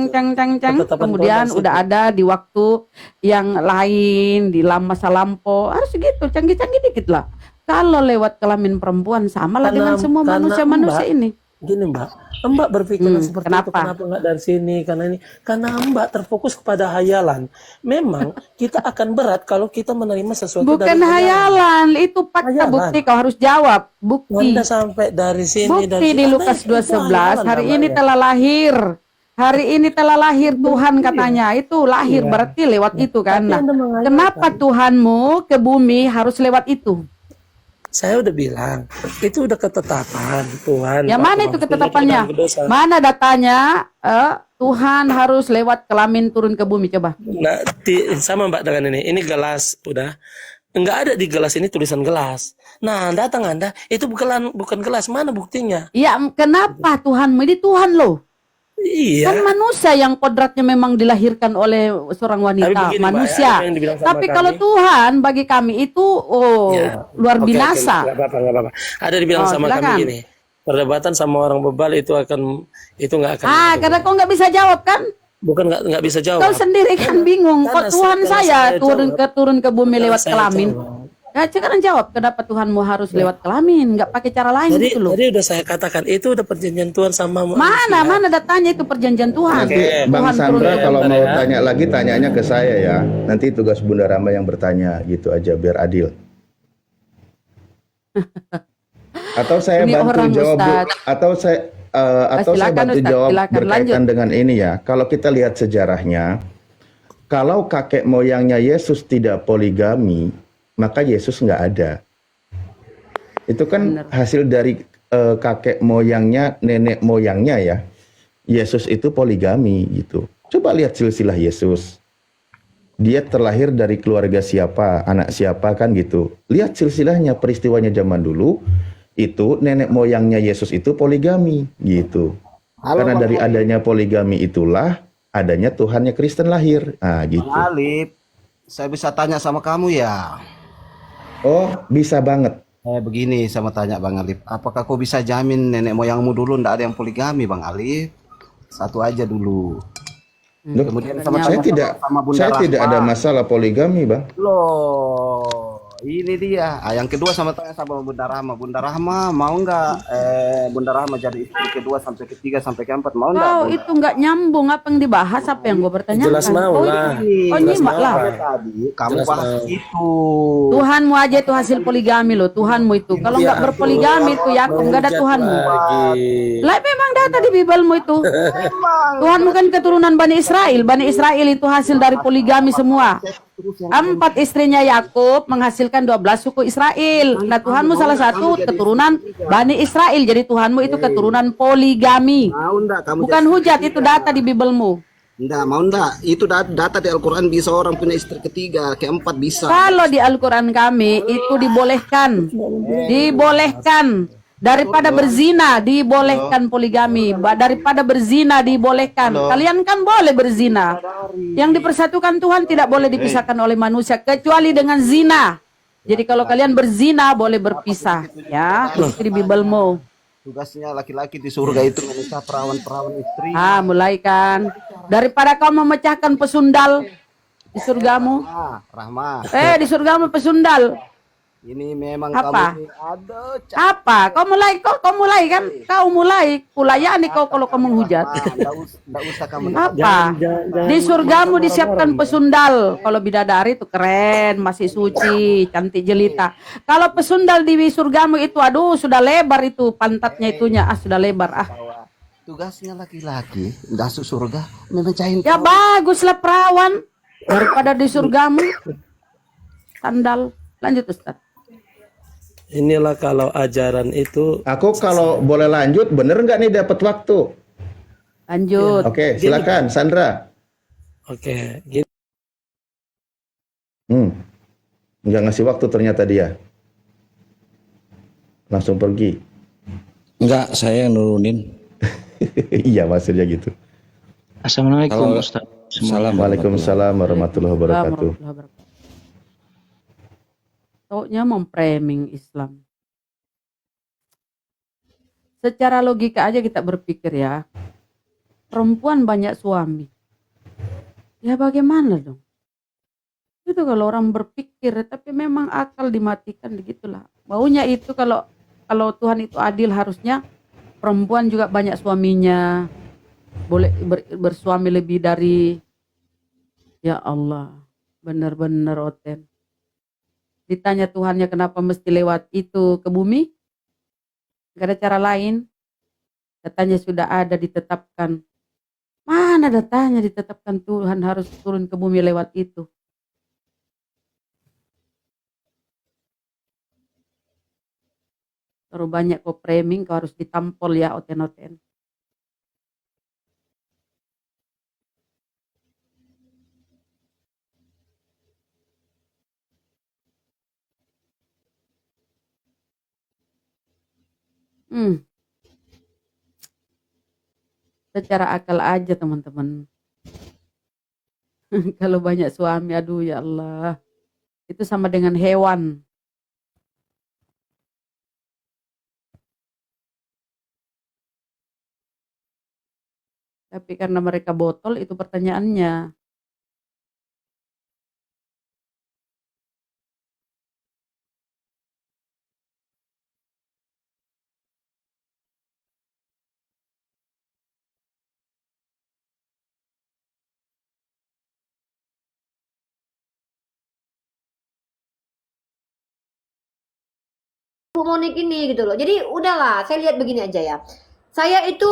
S5: kemudian udah ada di waktu yang lain, di masa lampau, harus gitu, canggih-canggih dikit lah. Kalau lewat kelamin perempuan sama lah dengan semua manusia-manusia ini.
S1: Gini Mbak, Mbak berpikiran seperti itu,
S5: kenapa?
S1: kenapa nggak dari sini, karena ini, karena Mbak terfokus kepada hayalan. Memang kita akan berat kalau kita menerima sesuatu
S5: Bukan
S1: dari hayalan.
S5: hayalan, itu fakta
S1: Hayalan.
S5: bukti, kau harus jawab. Bukti.
S1: Anda sampai dari sini, dari
S5: Bukti
S1: sini.
S5: di
S1: Anda
S5: Lukas
S1: itu
S5: 2:11,
S1: hayalan
S5: hari ini
S1: namanya.
S5: telah lahir. Hari ini telah lahir Tuhan katanya. Itu lahir
S1: Iya.
S5: berarti lewat itu kan.
S1: Tapi
S5: Nah,
S1: Anda menghayalan.
S5: kenapa Tuhanmu ke bumi harus lewat itu?
S1: Saya udah bilang, itu udah ketetapan Tuhan.
S5: Ya
S1: Pak,
S5: mana itu
S1: waktunya
S5: ketetapannya?
S1: kita berdosa.
S5: Mana datanya? Tuhan harus lewat kelamin turun ke bumi, coba.
S1: Nah, sama Mbak dengan ini. Ini gelas, udah. Enggak ada di gelas ini tulisan gelas. Nah, datang Anda, itu bukan gelas. Mana buktinya?
S5: Ya, kenapa Tuhanmu? Ini Tuhan loh.
S1: Iya.
S5: Kan manusia yang kodratnya memang dilahirkan oleh seorang wanita,
S1: begini, Mbak,
S5: manusia.
S1: ada yang dibilang sama
S5: Tapi
S1: kami.
S5: kalau Tuhan bagi kami itu
S1: Ya.
S5: luar
S1: Oke,
S5: binasa.
S1: nggak apa-apa. Ada dibilang
S5: Oh,
S1: sama
S5: silakan.
S1: kami gini. Perdebatan sama orang bebal itu nggak akan.
S5: Karena kau nggak bisa jawab kan?
S1: Bukan nggak bisa jawab.
S5: Kau sendiri kan bingung. Kok
S1: karena
S5: Tuhan
S1: kalau
S5: saya
S1: saya
S5: turun ke bumi lewat
S1: saya
S5: kelamin?
S1: jawab.
S5: Ya, sekarang jawab kenapa Tuhanmu harus lewat kelamin? Nggak pakai cara lain
S1: Jadi,
S5: gitu loh.
S1: udah saya katakan itu udah perjanjian Tuhan sama
S5: Mana datanya itu perjanjian Tuhan.
S2: Nanti Bang
S5: Tuhan turun
S2: Sandra
S5: ke-
S2: kalau
S1: bentar
S2: mau
S1: ya.
S2: tanya lagi tanyanya ke saya ya. Nanti tugas Bunda Rama yang bertanya gitu aja biar adil. Atau saya
S5: Ini
S2: bantu
S5: orang,
S2: jawab Bu.
S5: Ustadz.
S2: Atau saya saya
S5: silakan,
S2: bantu
S5: Ustadz,
S2: jawab
S5: silakan,
S2: berkaitan
S5: lanjut.
S2: dengan ini ya. Kalau kita lihat sejarahnya, kalau kakek moyangnya Yesus tidak poligami, maka Yesus nggak ada. Itu kan hasil dari kakek moyangnya, nenek moyangnya ya. Yesus itu poligami gitu. Coba lihat silsilah Yesus. Dia terlahir dari keluarga siapa, anak siapa kan gitu. Lihat silsilahnya, peristiwanya zaman dulu. Itu nenek moyangnya Yesus itu poligami gitu. Karena dari adanya poligami itulah adanya Tuhannya Kristen lahir. Ah gitu.
S3: Bang Alif, saya bisa tanya sama kamu ya?
S2: Oh, bisa banget.
S3: Begini sama tanya Bang Alif, apakah kau bisa jamin nenek moyangmu dulu ndak ada yang poligami Bang Alif? Satu aja dulu.
S2: Loh,
S3: Kemudian
S2: saya tidak ada masalah poligami, Bang.
S3: Loh, ini dia. Yang kedua sama tanya sama Bunda Rahma. Bunda Rahma mau nggak Bunda Rahma jadi istri kedua sampai ketiga sampai keempat mau nggak?
S5: Kau
S3: Bunda?
S5: itu nggak nyambung apa yang dibahas, apa yang gue bertanyakan.
S1: Jelas mau
S5: Kau
S1: lah.
S5: Oh,
S1: Jelas
S5: nyimak
S1: mau
S5: lah.
S1: apa?
S3: Tadi kamu
S1: Jelas
S3: bahas
S1: mau.
S3: itu.
S5: Tuhanmu aja itu hasil poligami loh, Tuhanmu itu. Kalau nggak berpoligami itu ya, nggak ada
S1: Menghujat
S5: Tuhanmu.
S1: lagi.
S5: Lah memang data di Bibelmu itu. Tuhanmu kan keturunan Bani Israel. Bani Israel itu hasil dari poligami semua. 4 istrinya Yakub menghasilkan 12 suku Israel. Nah Tuhanmu salah satu keturunan Bani Israel. Jadi Tuhanmu itu keturunan poligami.
S3: Mau ndak kamu?
S5: Bukan hujat, itu data di Bibelmu.
S3: Ndak mau ndak? Itu data di Al-Quran bisa orang punya istri ketiga, keempat bisa.
S5: Kalau di Al-Quran kami itu dibolehkan. Dibolehkan. Daripada berzina dibolehkan poligami. Daripada berzina dibolehkan. Kalian kan boleh berzina. Yang dipersatukan Tuhan tidak boleh dipisahkan oleh manusia kecuali dengan zina. Jadi kalau kalian berzina boleh berpisah, ya. Itu di Bibelmu.
S3: Tugasnya laki-laki di surga itu menikah perawan-perawan istri.
S5: Mulai kan. Daripada kau memecahkan pesundal di surgamu.
S3: Rahma,
S5: Di surgamu pesundal.
S3: ini memang
S5: Apa?
S3: kamu ini aduh,
S5: Apa? Kau mulai kan? Kau mulai. Kulayani kau kalau kau menghujat.
S3: ndak usah kamu.
S5: Apa? Di surgamu disiapkan pesundal. Kalau bidadari itu keren, masih suci, cantik jelita. Kalau pesundal di surgamu itu, aduh, sudah lebar itu pantatnya itunya. Sudah lebar.
S3: Tugasnya laki-laki masuk surga memecahin.
S5: Ya baguslah perawan daripada di surgamu. Sandal. Lanjut Ustaz.
S1: Inilah kalau ajaran itu.
S2: Aku kalau boleh lanjut, bener nggak nih dapat waktu?
S5: Lanjut.
S2: Oke, silakan Sandra.
S1: Oke, gini.
S2: Nggak ngasih waktu ternyata dia. Langsung pergi.
S4: Enggak, saya yang nurunin.
S2: Iya maksudnya gitu.
S7: Assalamualaikum
S4: Kalau-
S7: Ustaz.
S4: Salam.
S2: Waalaikumsalam warahmatullahi wabarakatuh.
S5: Taunya memframing Islam. Secara logika aja kita berpikir ya. Perempuan banyak suami. Ya bagaimana dong? Itu kalau orang berpikir, tapi memang akal dimatikan begitulah. Maunya itu kalau Tuhan itu adil harusnya perempuan juga banyak suaminya, boleh bersuami lebih dari, ya Allah, benar-benar Oten. Ditanya Tuhannya kenapa mesti lewat itu ke bumi? Gak ada cara lain. Datanya sudah ada ditetapkan. Mana datanya ditetapkan Tuhan harus turun ke bumi lewat itu? Terlalu banyak kau framing, kau harus ditampol ya Oten-Oten. Secara akal aja teman-teman. Kalau banyak suami, aduh ya Allah. Itu sama dengan hewan. Tapi karena mereka botol, itu pertanyaannya.
S7: Bu Monik ini gitu loh. Jadi udahlah, saya lihat begini aja ya. Saya itu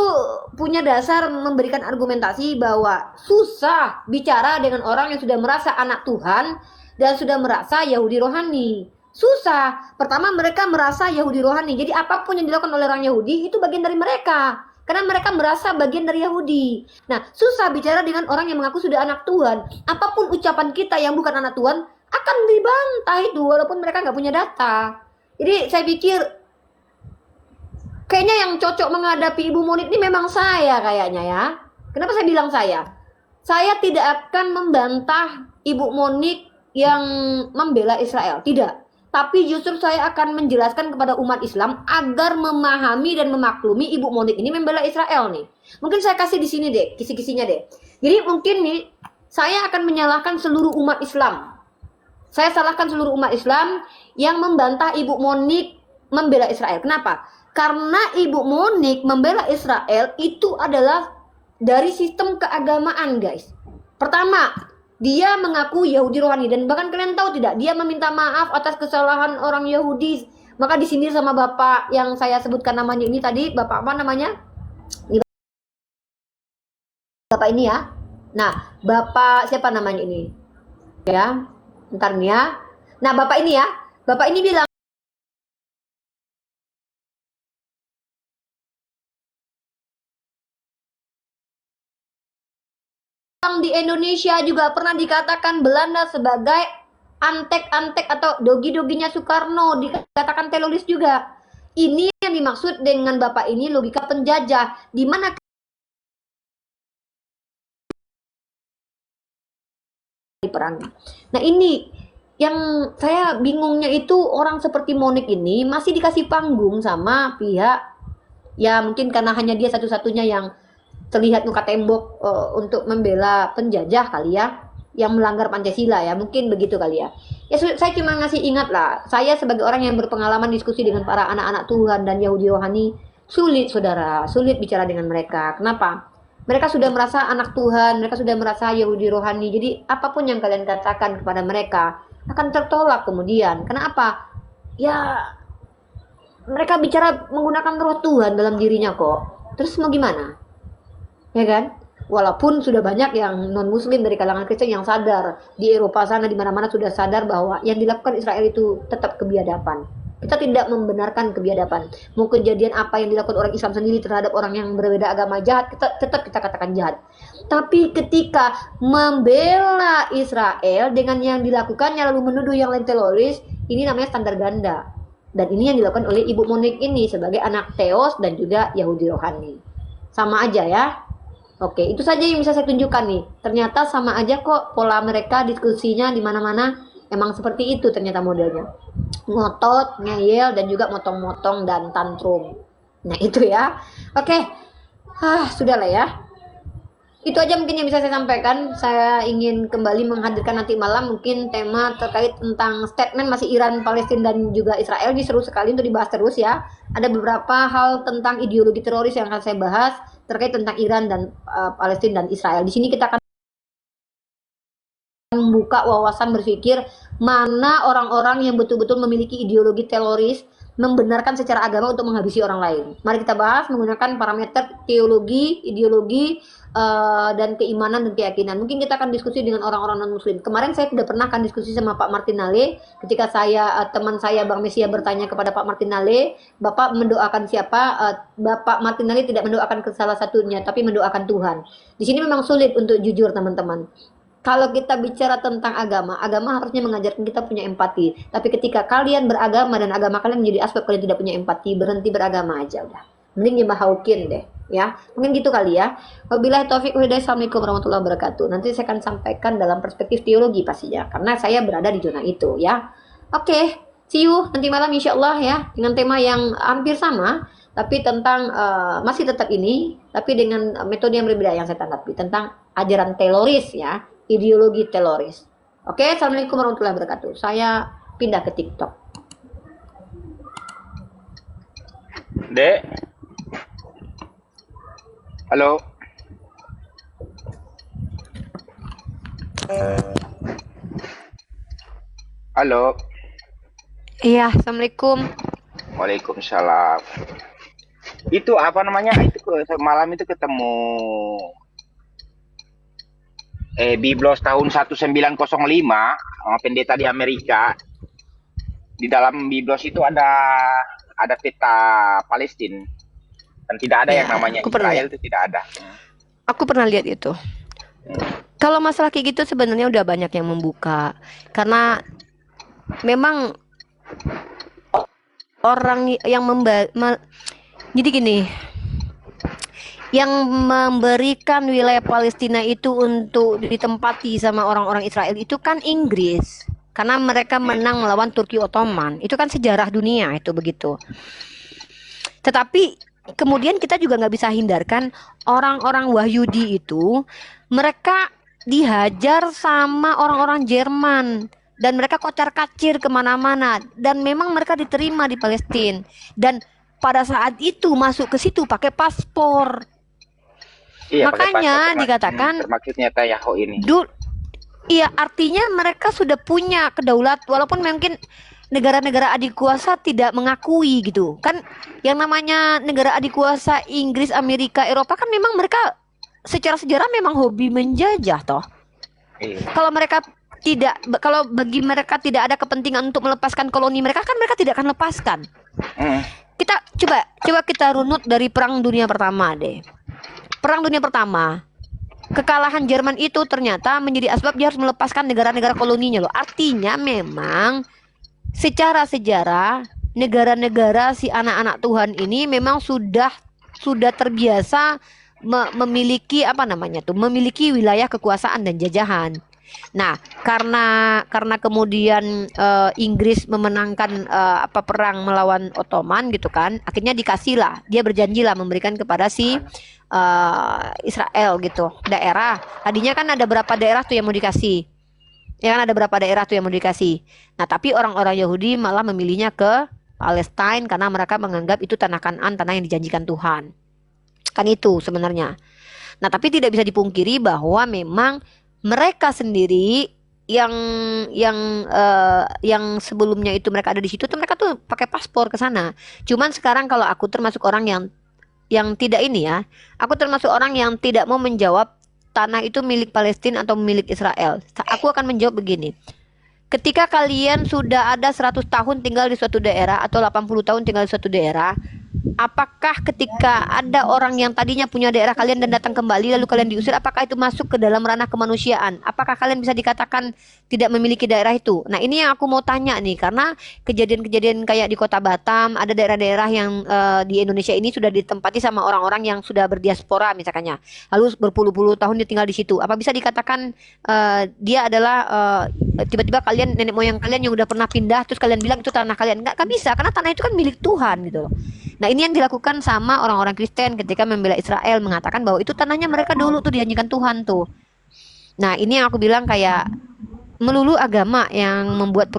S7: punya dasar memberikan argumentasi bahwa susah bicara dengan orang yang sudah merasa anak Tuhan dan sudah merasa Yahudi rohani. Susah. Pertama mereka merasa Yahudi rohani. Jadi apapun yang dilakukan oleh orang Yahudi itu bagian dari mereka. Karena mereka merasa bagian dari Yahudi. Nah, susah bicara dengan orang yang mengaku sudah anak Tuhan. Apapun ucapan kita yang bukan anak Tuhan akan dibantah itu walaupun mereka nggak punya data. Jadi saya pikir kayaknya yang cocok menghadapi Ibu Monik ini memang saya kayaknya ya. Kenapa saya bilang saya? Saya tidak akan membantah Ibu Monik yang membela Israel. Tidak. Tapi justru saya akan menjelaskan kepada umat Islam agar memahami dan memaklumi Ibu Monik ini membela Israel nih. Mungkin saya kasih di sini deh, kisi-kisinya deh. Jadi mungkin nih saya akan menyalahkan seluruh umat Islam. Saya salahkan seluruh umat Islam yang membantah Ibu Monik membela Israel. Kenapa? Karena Ibu Monik membela Israel itu adalah dari sistem keagamaan, guys. Pertama, dia mengaku Yahudi rohani dan bahkan kalian tahu tidak, dia meminta maaf atas kesalahan orang Yahudi. Maka di sini sama bapak yang saya sebutkan namanya ini tadi, bapak apa namanya? Ini bapak ini ya. Nah, bapak siapa namanya ini? Ya. Bentar nih ya. Nah, bapak ini ya. Bapak ini bilang di Indonesia juga pernah dikatakan Belanda sebagai antek-antek atau dogi-doginya Soekarno, dikatakan teroris juga. Ini yang dimaksud dengan bapak ini logika penjajah, di mana diperangi. Nah, ini yang saya bingungnya itu orang seperti Monik ini masih dikasih panggung sama pihak ya mungkin karena hanya dia satu-satunya yang terlihat muka tembok untuk membela penjajah kali ya, yang melanggar Pancasila ya, mungkin begitu kali ya. Ya saya cuma ngasih ingat lah, saya sebagai orang yang berpengalaman diskusi dengan para anak-anak Tuhan dan Yahudi rohani, sulit saudara, sulit bicara dengan mereka. Kenapa? Mereka sudah merasa anak Tuhan, mereka sudah merasa Yahudi rohani. Jadi apapun yang kalian katakan kepada mereka akan tertolak kemudian. Kenapa? Ya mereka bicara menggunakan roh Tuhan dalam dirinya kok. Terus mau gimana? Ya kan? Walaupun sudah banyak yang non muslim dari kalangan Kristen yang sadar, di Eropa sana di mana-mana sudah sadar bahwa yang dilakukan Israel itu tetap kebiadaban. Kita tidak membenarkan kebiadaban. Mau kejadian apa yang dilakukan orang Islam sendiri terhadap orang yang berbeda agama jahat, tetap kita katakan jahat. Tapi ketika membela Israel dengan yang dilakukannya lalu menuduh yang lain teroris, ini namanya standar ganda. Dan ini yang dilakukan oleh Ibu Monik ini sebagai anak Theos dan juga Yahudi rohani. Sama aja ya. Oke, itu saja yang bisa saya tunjukkan nih. Ternyata sama aja kok pola mereka diskusinya di mana-mana. Emang seperti itu ternyata modelnya. Ngotot, ngeyel, dan juga motong-motong dan tantrum. Nah itu ya. Oke. Sudah lah ya. Itu aja mungkin yang bisa saya sampaikan. Saya ingin kembali menghadirkan nanti malam mungkin tema terkait tentang statement masih Iran, Palestina dan juga Israel. Ini seru sekali untuk dibahas terus ya. Ada beberapa hal tentang ideologi teroris yang akan saya bahas terkait tentang Iran dan Palestina dan Israel. Di sini kita akan membuka wawasan berpikir mana orang-orang yang betul-betul memiliki ideologi teroris membenarkan secara agama untuk menghabisi orang lain. Mari kita bahas menggunakan parameter teologi, ideologi, dan keimanan dan keyakinan. Mungkin kita akan diskusi dengan orang-orang non-muslim. Kemarin saya sudah pernah akan diskusi sama Pak Martinale ketika saya teman saya Bang Mesia bertanya kepada Pak Martinale, Bapak mendoakan siapa? Bapak Martinale tidak mendoakan ke salah satunya, tapi mendoakan Tuhan. Di sini memang sulit untuk jujur teman-teman. Kalau kita bicara tentang agama, agama harusnya mengajarkan kita punya empati. Tapi ketika kalian beragama dan agama kalian menjadi aspek kalian tidak punya empati, berhenti beragama aja udah. Mending nyembahaukin deh, ya. Mungkin gitu kali ya. Wabillahi taufiq wal hidayah. Assalamualaikum warahmatullahi wabarakatuh. Nanti saya akan sampaikan dalam perspektif teologi pastinya, karena saya berada di zona itu, ya. Oke, see you nanti malam insyaallah ya, dengan tema yang hampir sama, tapi tentang masih tetap ini, tapi dengan metode yang berbeda yang saya tanggapi tentang ajaran teroris ya. Ideologi teroris. Oke, assalamualaikum warahmatullahi wabarakatuh. Saya pindah ke TikTok.
S6: Dek. Halo. Halo.
S7: Iya, assalamualaikum.
S6: Waalaikumsalam. Itu apa namanya? Itu malam itu ketemu Biblos tahun 1905 sama pendeta di Amerika. Di dalam Biblos itu ada peta Palestina dan tidak ada yang namanya Israel, itu tidak ada.
S7: Aku pernah lihat itu. Kalau masalah kayak gitu sebenarnya udah banyak yang membuka, karena memang orang yang jadi gini, yang memberikan wilayah Palestina itu untuk ditempati sama orang-orang Israel itu kan Inggris, karena mereka menang melawan Turki Ottoman. Itu kan sejarah dunia itu begitu. Tetapi kemudian kita juga nggak bisa hindarkan orang-orang Wahyudi itu, mereka dihajar sama orang-orang Jerman dan mereka kocar-kacir kemana-mana, dan memang mereka diterima di Palestina, dan pada saat itu masuk ke situ pakai paspor.
S6: Iya,
S7: Makanya dikatakan
S6: maksudnya Tayaho ini.
S7: Iya, artinya mereka sudah punya kedaulat, walaupun mungkin negara-negara adik kuasa tidak mengakui gitu. Kan yang namanya negara adik kuasa Inggris, Amerika, Eropa kan memang mereka secara sejarah memang hobi menjajah toh.
S6: Iya.
S7: Kalau bagi mereka tidak ada kepentingan untuk melepaskan koloni mereka, kan mereka tidak akan lepaskan. Kita coba kita runut dari Perang Dunia Pertama deh. Perang Dunia Pertama, kekalahan Jerman itu ternyata menjadi asbab dia harus melepaskan negara-negara koloninya loh. Artinya memang secara sejarah negara-negara si anak-anak Tuhan ini memang sudah terbiasa memiliki memiliki wilayah kekuasaan dan jajahan. Nah, karena kemudian Inggris memenangkan perang melawan Ottoman gitu kan, akhirnya dikasihlah, dia berjanjilah memberikan kepada si Israel gitu daerah. Tadinya kan ada berapa daerah tuh yang mau dikasih, ya kan, ada berapa daerah tuh yang mau dikasih. Nah, tapi orang-orang Yahudi malah memilihnya ke Palestina karena mereka menganggap itu tanah Kanaan, tanah yang dijanjikan Tuhan. Kan itu sebenarnya. Nah, tapi tidak bisa dipungkiri bahwa memang mereka sendiri yang sebelumnya itu mereka ada di situ tuh, mereka tuh pakai paspor ke sana. Cuman sekarang kalau aku termasuk orang yang tidak ini ya, aku termasuk orang yang tidak mau menjawab tanah itu milik Palestina atau milik Israel. Aku akan menjawab begini. Ketika kalian sudah ada 100 tahun tinggal di suatu daerah atau 80 tahun tinggal di suatu daerah, apakah ketika ada orang yang tadinya punya daerah kalian dan datang kembali lalu kalian diusir, apakah itu masuk ke dalam ranah kemanusiaan? Apakah kalian bisa dikatakan tidak memiliki daerah itu? Nah, ini yang aku mau tanya nih, karena kejadian-kejadian kayak di Kota Batam, ada daerah-daerah yang di Indonesia ini sudah ditempati sama orang-orang yang sudah berdiaspora misalnya, lalu berpuluh-puluh tahun dia tinggal di situ. Apa bisa dikatakan dia adalah tiba-tiba kalian, nenek moyang kalian yang udah pernah pindah, terus kalian bilang itu tanah kalian? Nggak bisa, karena tanah itu kan milik Tuhan gitu loh. Nah, ini yang dilakukan sama orang-orang Kristen ketika membela Israel, mengatakan bahwa itu tanahnya mereka dulu tuh dijanjikan Tuhan tuh. Nah, ini yang aku bilang kayak melulu agama yang membuat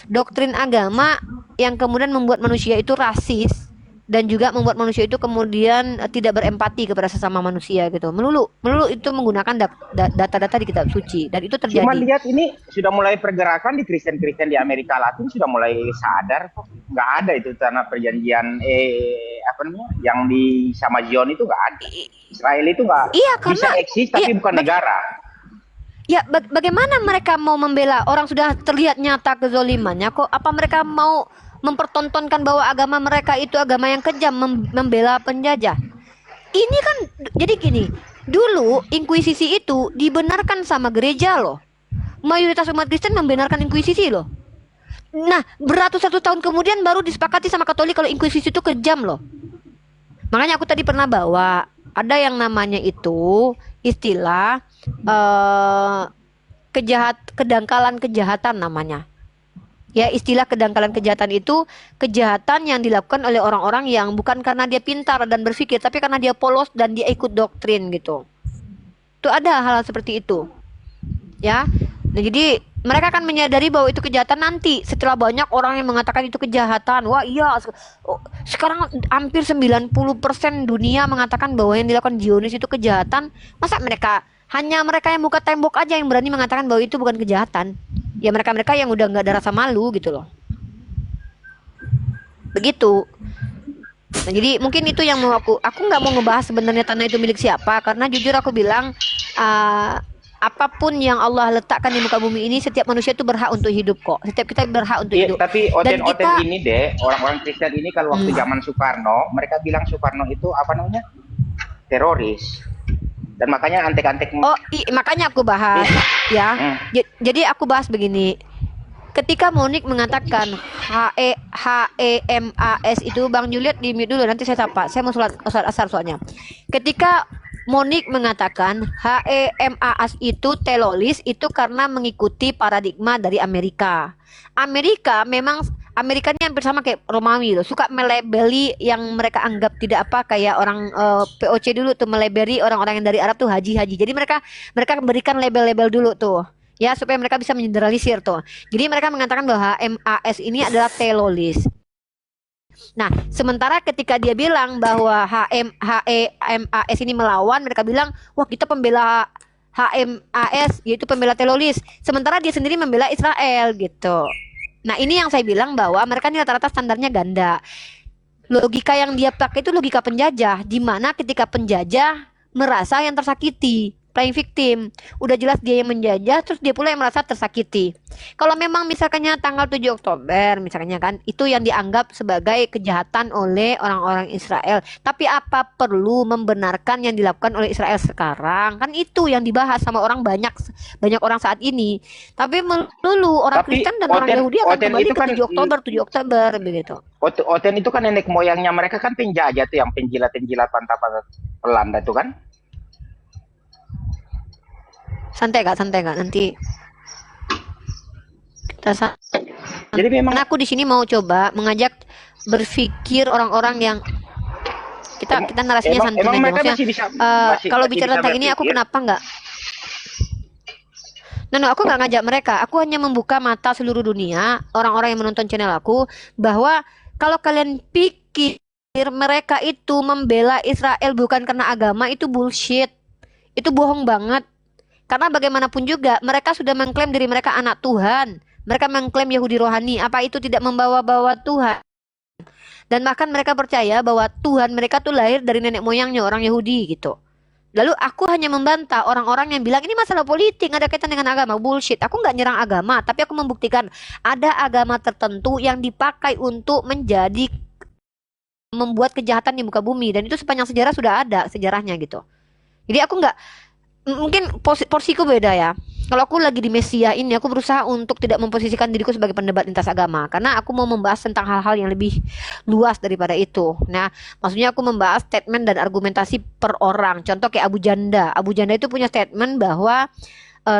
S7: doktrin agama yang kemudian membuat manusia itu rasis dan juga membuat manusia itu kemudian tidak berempati kepada sesama manusia gitu. Melulu itu menggunakan data-data di kitab suci dan itu terjadi.
S6: Cuma lihat ini sudah mulai pergerakan di Kristen-Kristen di Amerika Latin sudah mulai sadar kok. Nggak ada itu tanah perjanjian yang di sama Zion itu nggak ada. Israel itu nggak bisa eksis tapi bukan negara.
S7: Ya, bagaimana mereka mau membela orang sudah terlihat nyata kezolimannya kok? Apa mereka mau mempertontonkan bahwa agama mereka itu agama yang kejam, membela penjajah? Ini kan jadi gini, dulu inkuisisi itu dibenarkan sama gereja loh. Mayoritas umat Kristen membenarkan inkuisisi loh. Nah, beratus-ratus tahun kemudian baru disepakati sama Katolik kalau inkuisisi itu kejam loh. Makanya aku tadi pernah bawa ada yang namanya itu istilah kedangkalan kejahatan namanya. Ya, istilah kedangkalan kejahatan itu kejahatan yang dilakukan oleh orang-orang yang bukan karena dia pintar dan berpikir, tapi karena dia polos dan dia ikut doktrin gitu. Itu ada hal seperti itu. Ya. Nah, jadi mereka akan menyadari bahwa itu kejahatan nanti setelah banyak orang yang mengatakan itu kejahatan. Wah, iya. Sekarang hampir 90% dunia mengatakan bahwa yang dilakukan Zionis itu kejahatan. Masa hanya mereka yang buka tembok aja yang berani mengatakan bahwa itu bukan kejahatan? Ya mereka-mereka yang udah nggak ada rasa malu gitu loh. Begitu. Nah, jadi mungkin itu yang mau aku nggak mau ngebahas sebenarnya tanah itu milik siapa, karena jujur aku bilang apapun yang Allah letakkan di muka bumi ini, setiap manusia itu berhak untuk hidup kok. Setiap kita berhak untuk hidup.
S6: Tapi oten ini deh, orang-orang Kristen ini kalau waktu zaman Soekarno, mereka bilang Soekarno itu teroris. Dan makanya antek-antek.
S7: Makanya aku bahas ya. Jadi aku bahas begini. Ketika Monik mengatakan HEMAS itu, Bang Juliet di mute dulu, nanti saya sapa. Saya mau sholat asar soalnya. Ketika Monik mengatakan HEMAS itu teroris, itu karena mengikuti paradigma dari Amerika. Amerika ini hampir sama kayak Romawi loh, suka melebeli yang mereka anggap tidak kayak orang POC dulu tuh melebeli orang-orang yang dari Arab tuh haji-haji. Jadi mereka berikan label-label dulu tuh. Ya, supaya mereka bisa mengeneralisir tuh. Jadi mereka mengatakan bahwa MAS ini adalah teroris. Nah, sementara ketika dia bilang bahwa HEMAS ini melawan, mereka bilang, wah kita pembela HMAS, yaitu pembela teroris. Sementara dia sendiri membela Israel gitu. Nah, ini yang saya bilang bahwa mereka ini rata-rata standarnya ganda. Logika yang dia pakai itu logika penjajah, di mana ketika penjajah merasa yang tersakiti, playing victim. Udah jelas dia yang menjajah, terus dia pula yang merasa tersakiti. Kalau memang misalkannya tanggal 7 Oktober, misalnya kan, itu yang dianggap sebagai kejahatan oleh orang-orang Israel. Tapi apa perlu membenarkan yang dilakukan oleh Israel sekarang? Kan itu yang dibahas sama banyak orang saat ini. Tapi melulu orang Kristen dan orang Yahudi akan kembali ke 7 Oktober begitu.
S6: Oten itu kan nenek moyangnya mereka kan penjajah tuh, yang penjilat-penjilat pantai Belanda itu kan.
S7: Santai gak nanti kita
S6: jadi memang
S7: aku di sini mau coba mengajak berpikir orang-orang yang kita narasinya santai aja.
S6: Mereka
S7: maksudnya kalau bicara tentang ini aku kenapa enggak aku nggak ngajak mereka, aku hanya membuka mata seluruh dunia, orang-orang yang menonton channel aku, bahwa kalau kalian pikir mereka itu membela Israel bukan karena agama, itu bullshit, itu bohong banget. Karena bagaimanapun juga mereka sudah mengklaim diri mereka anak Tuhan. Mereka mengklaim Yahudi rohani. Apa itu tidak membawa-bawa Tuhan? Dan bahkan mereka percaya bahwa Tuhan mereka tuh lahir dari nenek moyangnya orang Yahudi gitu. Lalu aku hanya membantah orang-orang yang bilang ini masalah politik, nggak ada kaitan dengan agama. Bullshit. Aku nggak nyerang agama, tapi aku membuktikan ada agama tertentu yang dipakai untuk membuat kejahatan di muka bumi. Dan itu sepanjang sejarah sudah ada sejarahnya gitu. Jadi aku nggak, mungkin porsiku beda ya. Kalau aku lagi di Mesia ini, aku berusaha untuk tidak memposisikan diriku sebagai pendebat lintas agama, karena aku mau membahas tentang hal-hal yang lebih luas daripada itu. Nah, maksudnya aku membahas statement dan argumentasi per orang. Contoh kayak Abu Janda. Abu Janda itu punya statement bahwa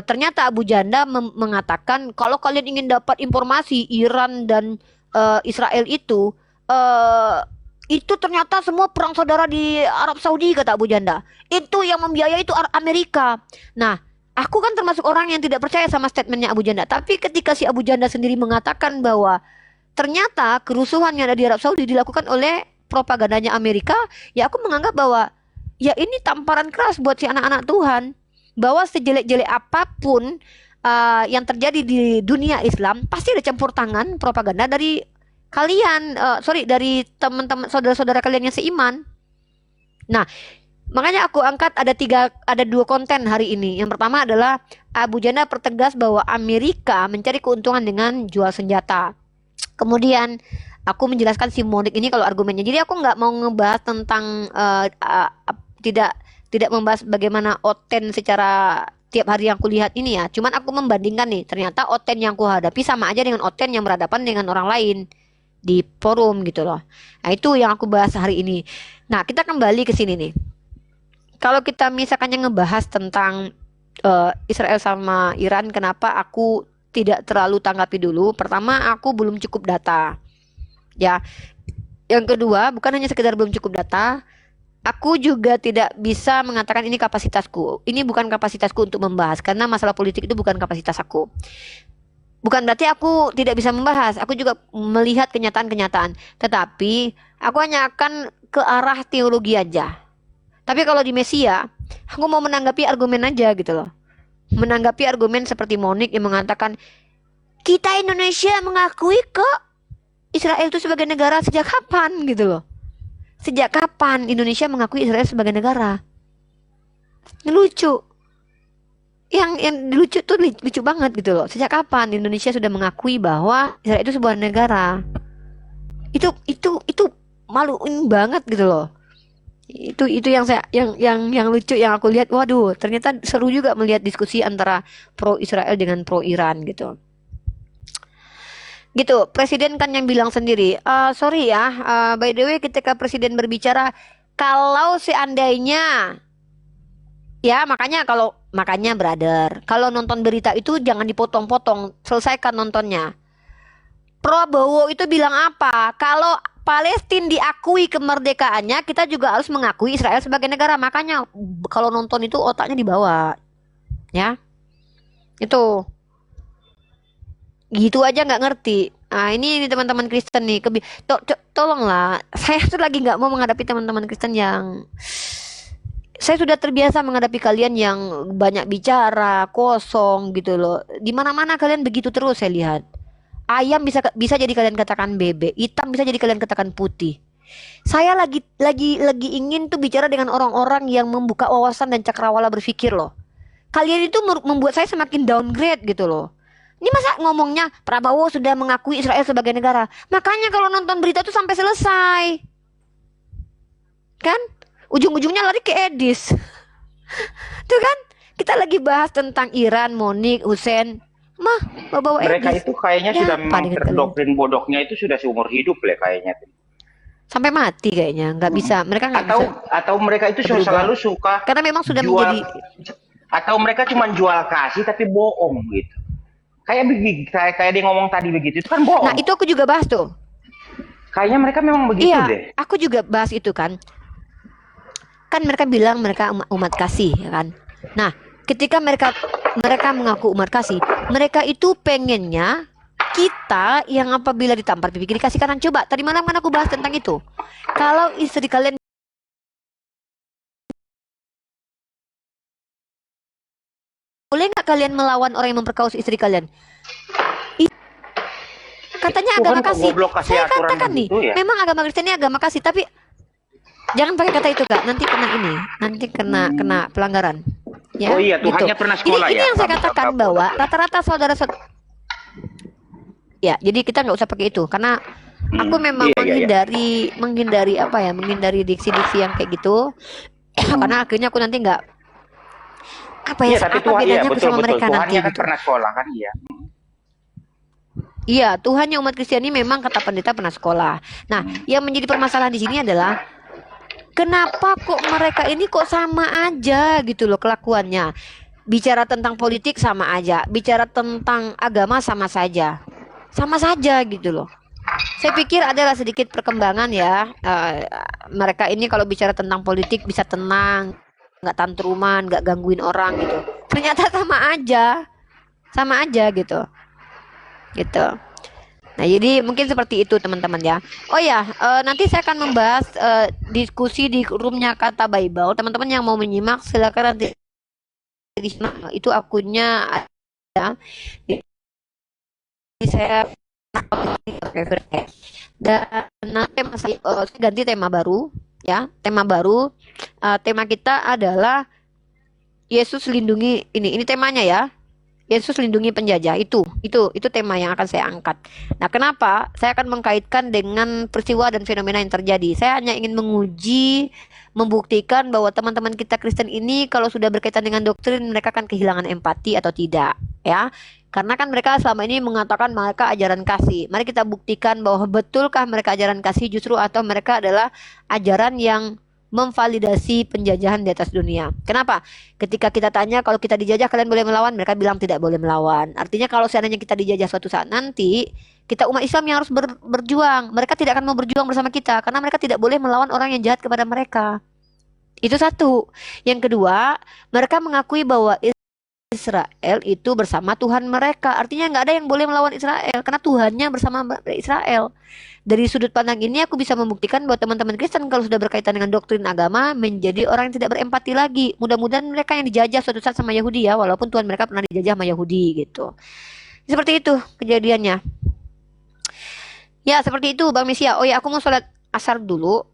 S7: ternyata Abu Janda mengatakan kalau kalian ingin dapat informasi Iran dan Israel itu itu ternyata semua perang saudara di Arab Saudi, kata Abu Janda. Itu yang membiayai itu Amerika. Nah, aku kan termasuk orang yang tidak percaya sama statementnya Abu Janda. Tapi ketika si Abu Janda sendiri mengatakan bahwa ternyata kerusuhan yang ada di Arab Saudi dilakukan oleh propagandanya Amerika, ya aku menganggap bahwa ya ini tamparan keras buat si anak-anak Tuhan, bahwa sejelek-jelek apapun yang terjadi di dunia Islam pasti ada campur tangan propaganda dari kalian, dari teman-teman saudara-saudara kalian yang seiman. Nah, makanya aku angkat ada dua konten hari ini. Yang pertama adalah Abu Janda pertegas bahwa Amerika mencari keuntungan dengan jual senjata. Kemudian aku menjelaskan si Monik ini kalau argumennya. Jadi aku nggak mau ngebahas tentang tidak membahas bagaimana Oten secara tiap hari yang aku lihat ini ya. Cuman aku membandingkan nih, ternyata Oten yang ku hadapi sama aja dengan Oten yang berhadapan dengan orang lain di forum gitu loh. Nah, itu yang aku bahas hari ini. Nah, kita kembali ke sini nih. Kalau kita misalkannya ngebahas tentang Israel sama Iran, kenapa aku tidak terlalu tanggapi dulu? Pertama, aku belum cukup data. Ya. Yang kedua, bukan hanya sekedar belum cukup data, aku juga tidak bisa mengatakan ini kapasitasku. Ini bukan kapasitasku untuk membahas, karena masalah politik itu bukan kapasitas aku. Bukan berarti aku tidak bisa membahas. Aku juga melihat kenyataan-kenyataan. Tetapi aku hanya akan ke arah teologi aja. Tapi kalau di Mesia, aku mau menanggapi argumen aja gitu loh. Menanggapi argumen seperti Monik yang mengatakan kita Indonesia mengakui kok Israel itu sebagai negara sejak kapan gitu loh. Sejak kapan Indonesia mengakui Israel sebagai negara? Lucu. Yang lucu tuh lucu banget gitu loh. Sejak kapan Indonesia sudah mengakui bahwa Israel itu sebuah negara? Itu maluin banget gitu loh. Itu yang lucu yang aku lihat. Waduh, ternyata seru juga melihat diskusi antara pro Israel dengan pro Iran gitu. Gitu, presiden kan yang bilang sendiri, sorry ya, by the way ketika presiden berbicara, kalau seandainya, ya makanya brother, kalau nonton berita itu jangan dipotong-potong, selesaikan nontonnya. Prabowo itu bilang apa? Kalau Palestina diakui kemerdekaannya, kita juga harus mengakui Israel sebagai negara. Makanya kalau nonton itu otaknya dibawa, ya, itu. Gitu aja nggak ngerti. Nah, ini teman-teman Kristen nih, tolonglah. Saya tuh lagi nggak mau menghadapi teman-teman Kristen yang saya sudah terbiasa menghadapi kalian yang banyak bicara, kosong gitu loh. Di mana-mana kalian begitu terus saya lihat. Ayam bisa jadi kalian katakan bebek, hitam bisa jadi kalian katakan putih. Saya lagi ingin tuh bicara dengan orang-orang yang membuka wawasan dan cakrawala berpikir loh. Kalian itu membuat saya semakin downgrade gitu loh. Ini masa ngomongnya Prabowo sudah mengakui Israel sebagai negara. Makanya kalau nonton berita tuh sampai selesai. Kan? Ujung-ujungnya lari ke Edis. Tuh kan? Kita lagi bahas tentang Iran, Monik, Hussein. Bawa
S6: Mereka
S7: Edis.
S6: itu kayaknya
S7: Ya,
S6: sudah
S7: apa
S6: memang
S7: dengan
S6: terdoktrin bodohnya itu sudah seumur hidup lah kayaknya.
S7: sampai mati kayaknya. Nggak bisa. Mereka nggak bisa.
S6: Atau mereka itu
S7: berubah.
S6: selalu suka
S7: Karena memang sudah
S6: jual,
S7: menjadi.
S6: atau mereka cuma jual kasih tapi bohong gitu. Kayak dia ngomong tadi begitu, itu kan bohong.
S7: Nah, itu aku juga bahas tuh.
S6: Kayaknya mereka memang begitu
S7: Iya,
S6: deh.
S7: aku juga bahas itu kan. Kan mereka bilang mereka umat kasih, ya kan. Nah, ketika mereka mengaku umat kasih, mereka itu pengennya kita yang apabila ditampar pipi kiri kasih kanan. Coba tadi malam kan aku bahas tentang itu. Kalau istri kalian, boleh nggak kalian melawan orang yang memperkaos istri kalian? Katanya agama kasih. Saya katakan nih, memang agama Kristen ini agama kasih, tapi jangan pakai kata itu Kak. Nanti kena pelanggaran. Ya,
S6: Oh iya, Tuhannya
S7: gitu.
S6: pernah sekolah
S7: Ini
S6: ya.
S7: yang saya katakan bahwa rata-rata saudara-saudara. Ya, jadi kita nggak usah pakai itu karena aku memang menghindari apa ya, menghindari diksi-diksi yang kayak gitu. Karena akhirnya aku nanti nggak apa ya,
S6: Iya, tapi
S7: apa
S6: Tuhan
S7: bedanya aku
S6: betul,
S7: sama mereka nanti
S6: Tuhannya kan
S7: gitu.
S6: pernah sekolah kan iya.
S7: Iya, Tuhannya umat Kristiani memang kata pendeta pernah sekolah. Nah, yang menjadi permasalahan di sini adalah kenapa kok mereka ini kok sama aja gitu loh kelakuannya. Bicara tentang politik sama aja, bicara tentang agama sama saja. Sama saja gitu loh. Saya pikir adalah sedikit perkembangan ya. Mereka ini kalau bicara tentang politik bisa tenang, nggak tantruman, nggak gangguin orang gitu. Ternyata sama aja gitu, gitu. Nah, jadi mungkin seperti itu teman-teman ya. Oh ya, nanti saya akan membahas diskusi di roomnya Kata Bible. Teman-teman yang mau menyimak silakan nanti di sana. Itu akunnya ada. Jadi saya dan nanti saya ganti tema baru ya. Tema baru. Tema kita adalah Yesus lindungi ini temanya ya. Yesus lindungi penjajah itu tema yang akan saya angkat. Nah, kenapa saya akan mengkaitkan dengan peristiwa dan fenomena yang terjadi? Saya hanya ingin menguji, membuktikan bahwa teman-teman kita Kristen ini kalau sudah berkaitan dengan doktrin mereka akan kehilangan empati atau tidak, ya. Karena kan mereka selama ini mengatakan mereka ajaran kasih. Mari kita buktikan bahwa betulkah mereka ajaran kasih justru atau mereka adalah ajaran yang memvalidasi penjajahan di atas dunia. Kenapa? Ketika kita tanya kalau kita dijajah kalian boleh melawan, mereka bilang tidak boleh melawan. Artinya kalau seandainya kita dijajah suatu saat nanti, kita umat Islam yang harus berjuang. Mereka tidak akan mau berjuang bersama kita karena mereka tidak boleh melawan orang yang jahat kepada mereka. Itu satu. Yang kedua, mereka mengakui bahwa Israel itu bersama Tuhan mereka. Artinya nggak ada yang boleh melawan Israel karena Tuhannya bersama Israel. Dari sudut pandang ini aku bisa membuktikan bahwa teman-teman Kristen kalau sudah berkaitan dengan doktrin agama menjadi orang yang tidak berempati lagi. Mudah-mudahan mereka yang dijajah suatu saat sama Yahudi ya, walaupun Tuhan mereka pernah dijajah sama Yahudi gitu. Seperti itu kejadiannya. Ya, seperti itu Bang Mesia. Oh ya, aku mau sholat asar dulu.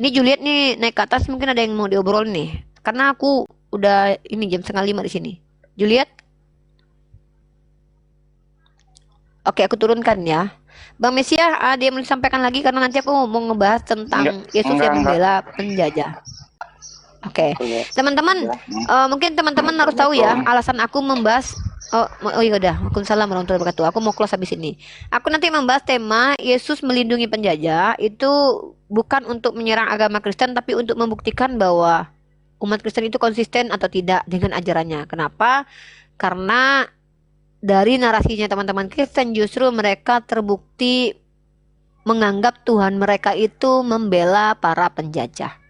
S7: Ini Juliet nih naik ke atas, mungkin ada yang mau diobrol nih. Karena aku udah ini jam 4:30 di sini. Juliet? Oke, aku turunkan ya. Bang Mesia, ada yang mau disampaikan lagi karena nanti aku mau ngebahas tentang Yesus yang membela penjajah. Oke, teman-teman, mungkin teman-teman harus tahu ya alasan aku membahas. Oh iya udah, Waalaikumsalam warahmatullahi wabarakatuh. Aku mau close habis ini. Aku nanti membahas tema Yesus melindungi penjajah itu bukan untuk menyerang agama Kristen, tapi untuk membuktikan bahwa umat Kristen itu konsisten atau tidak dengan ajarannya. Kenapa? Karena dari narasinya teman-teman Kristen justru mereka terbukti menganggap Tuhan mereka itu membela para penjajah.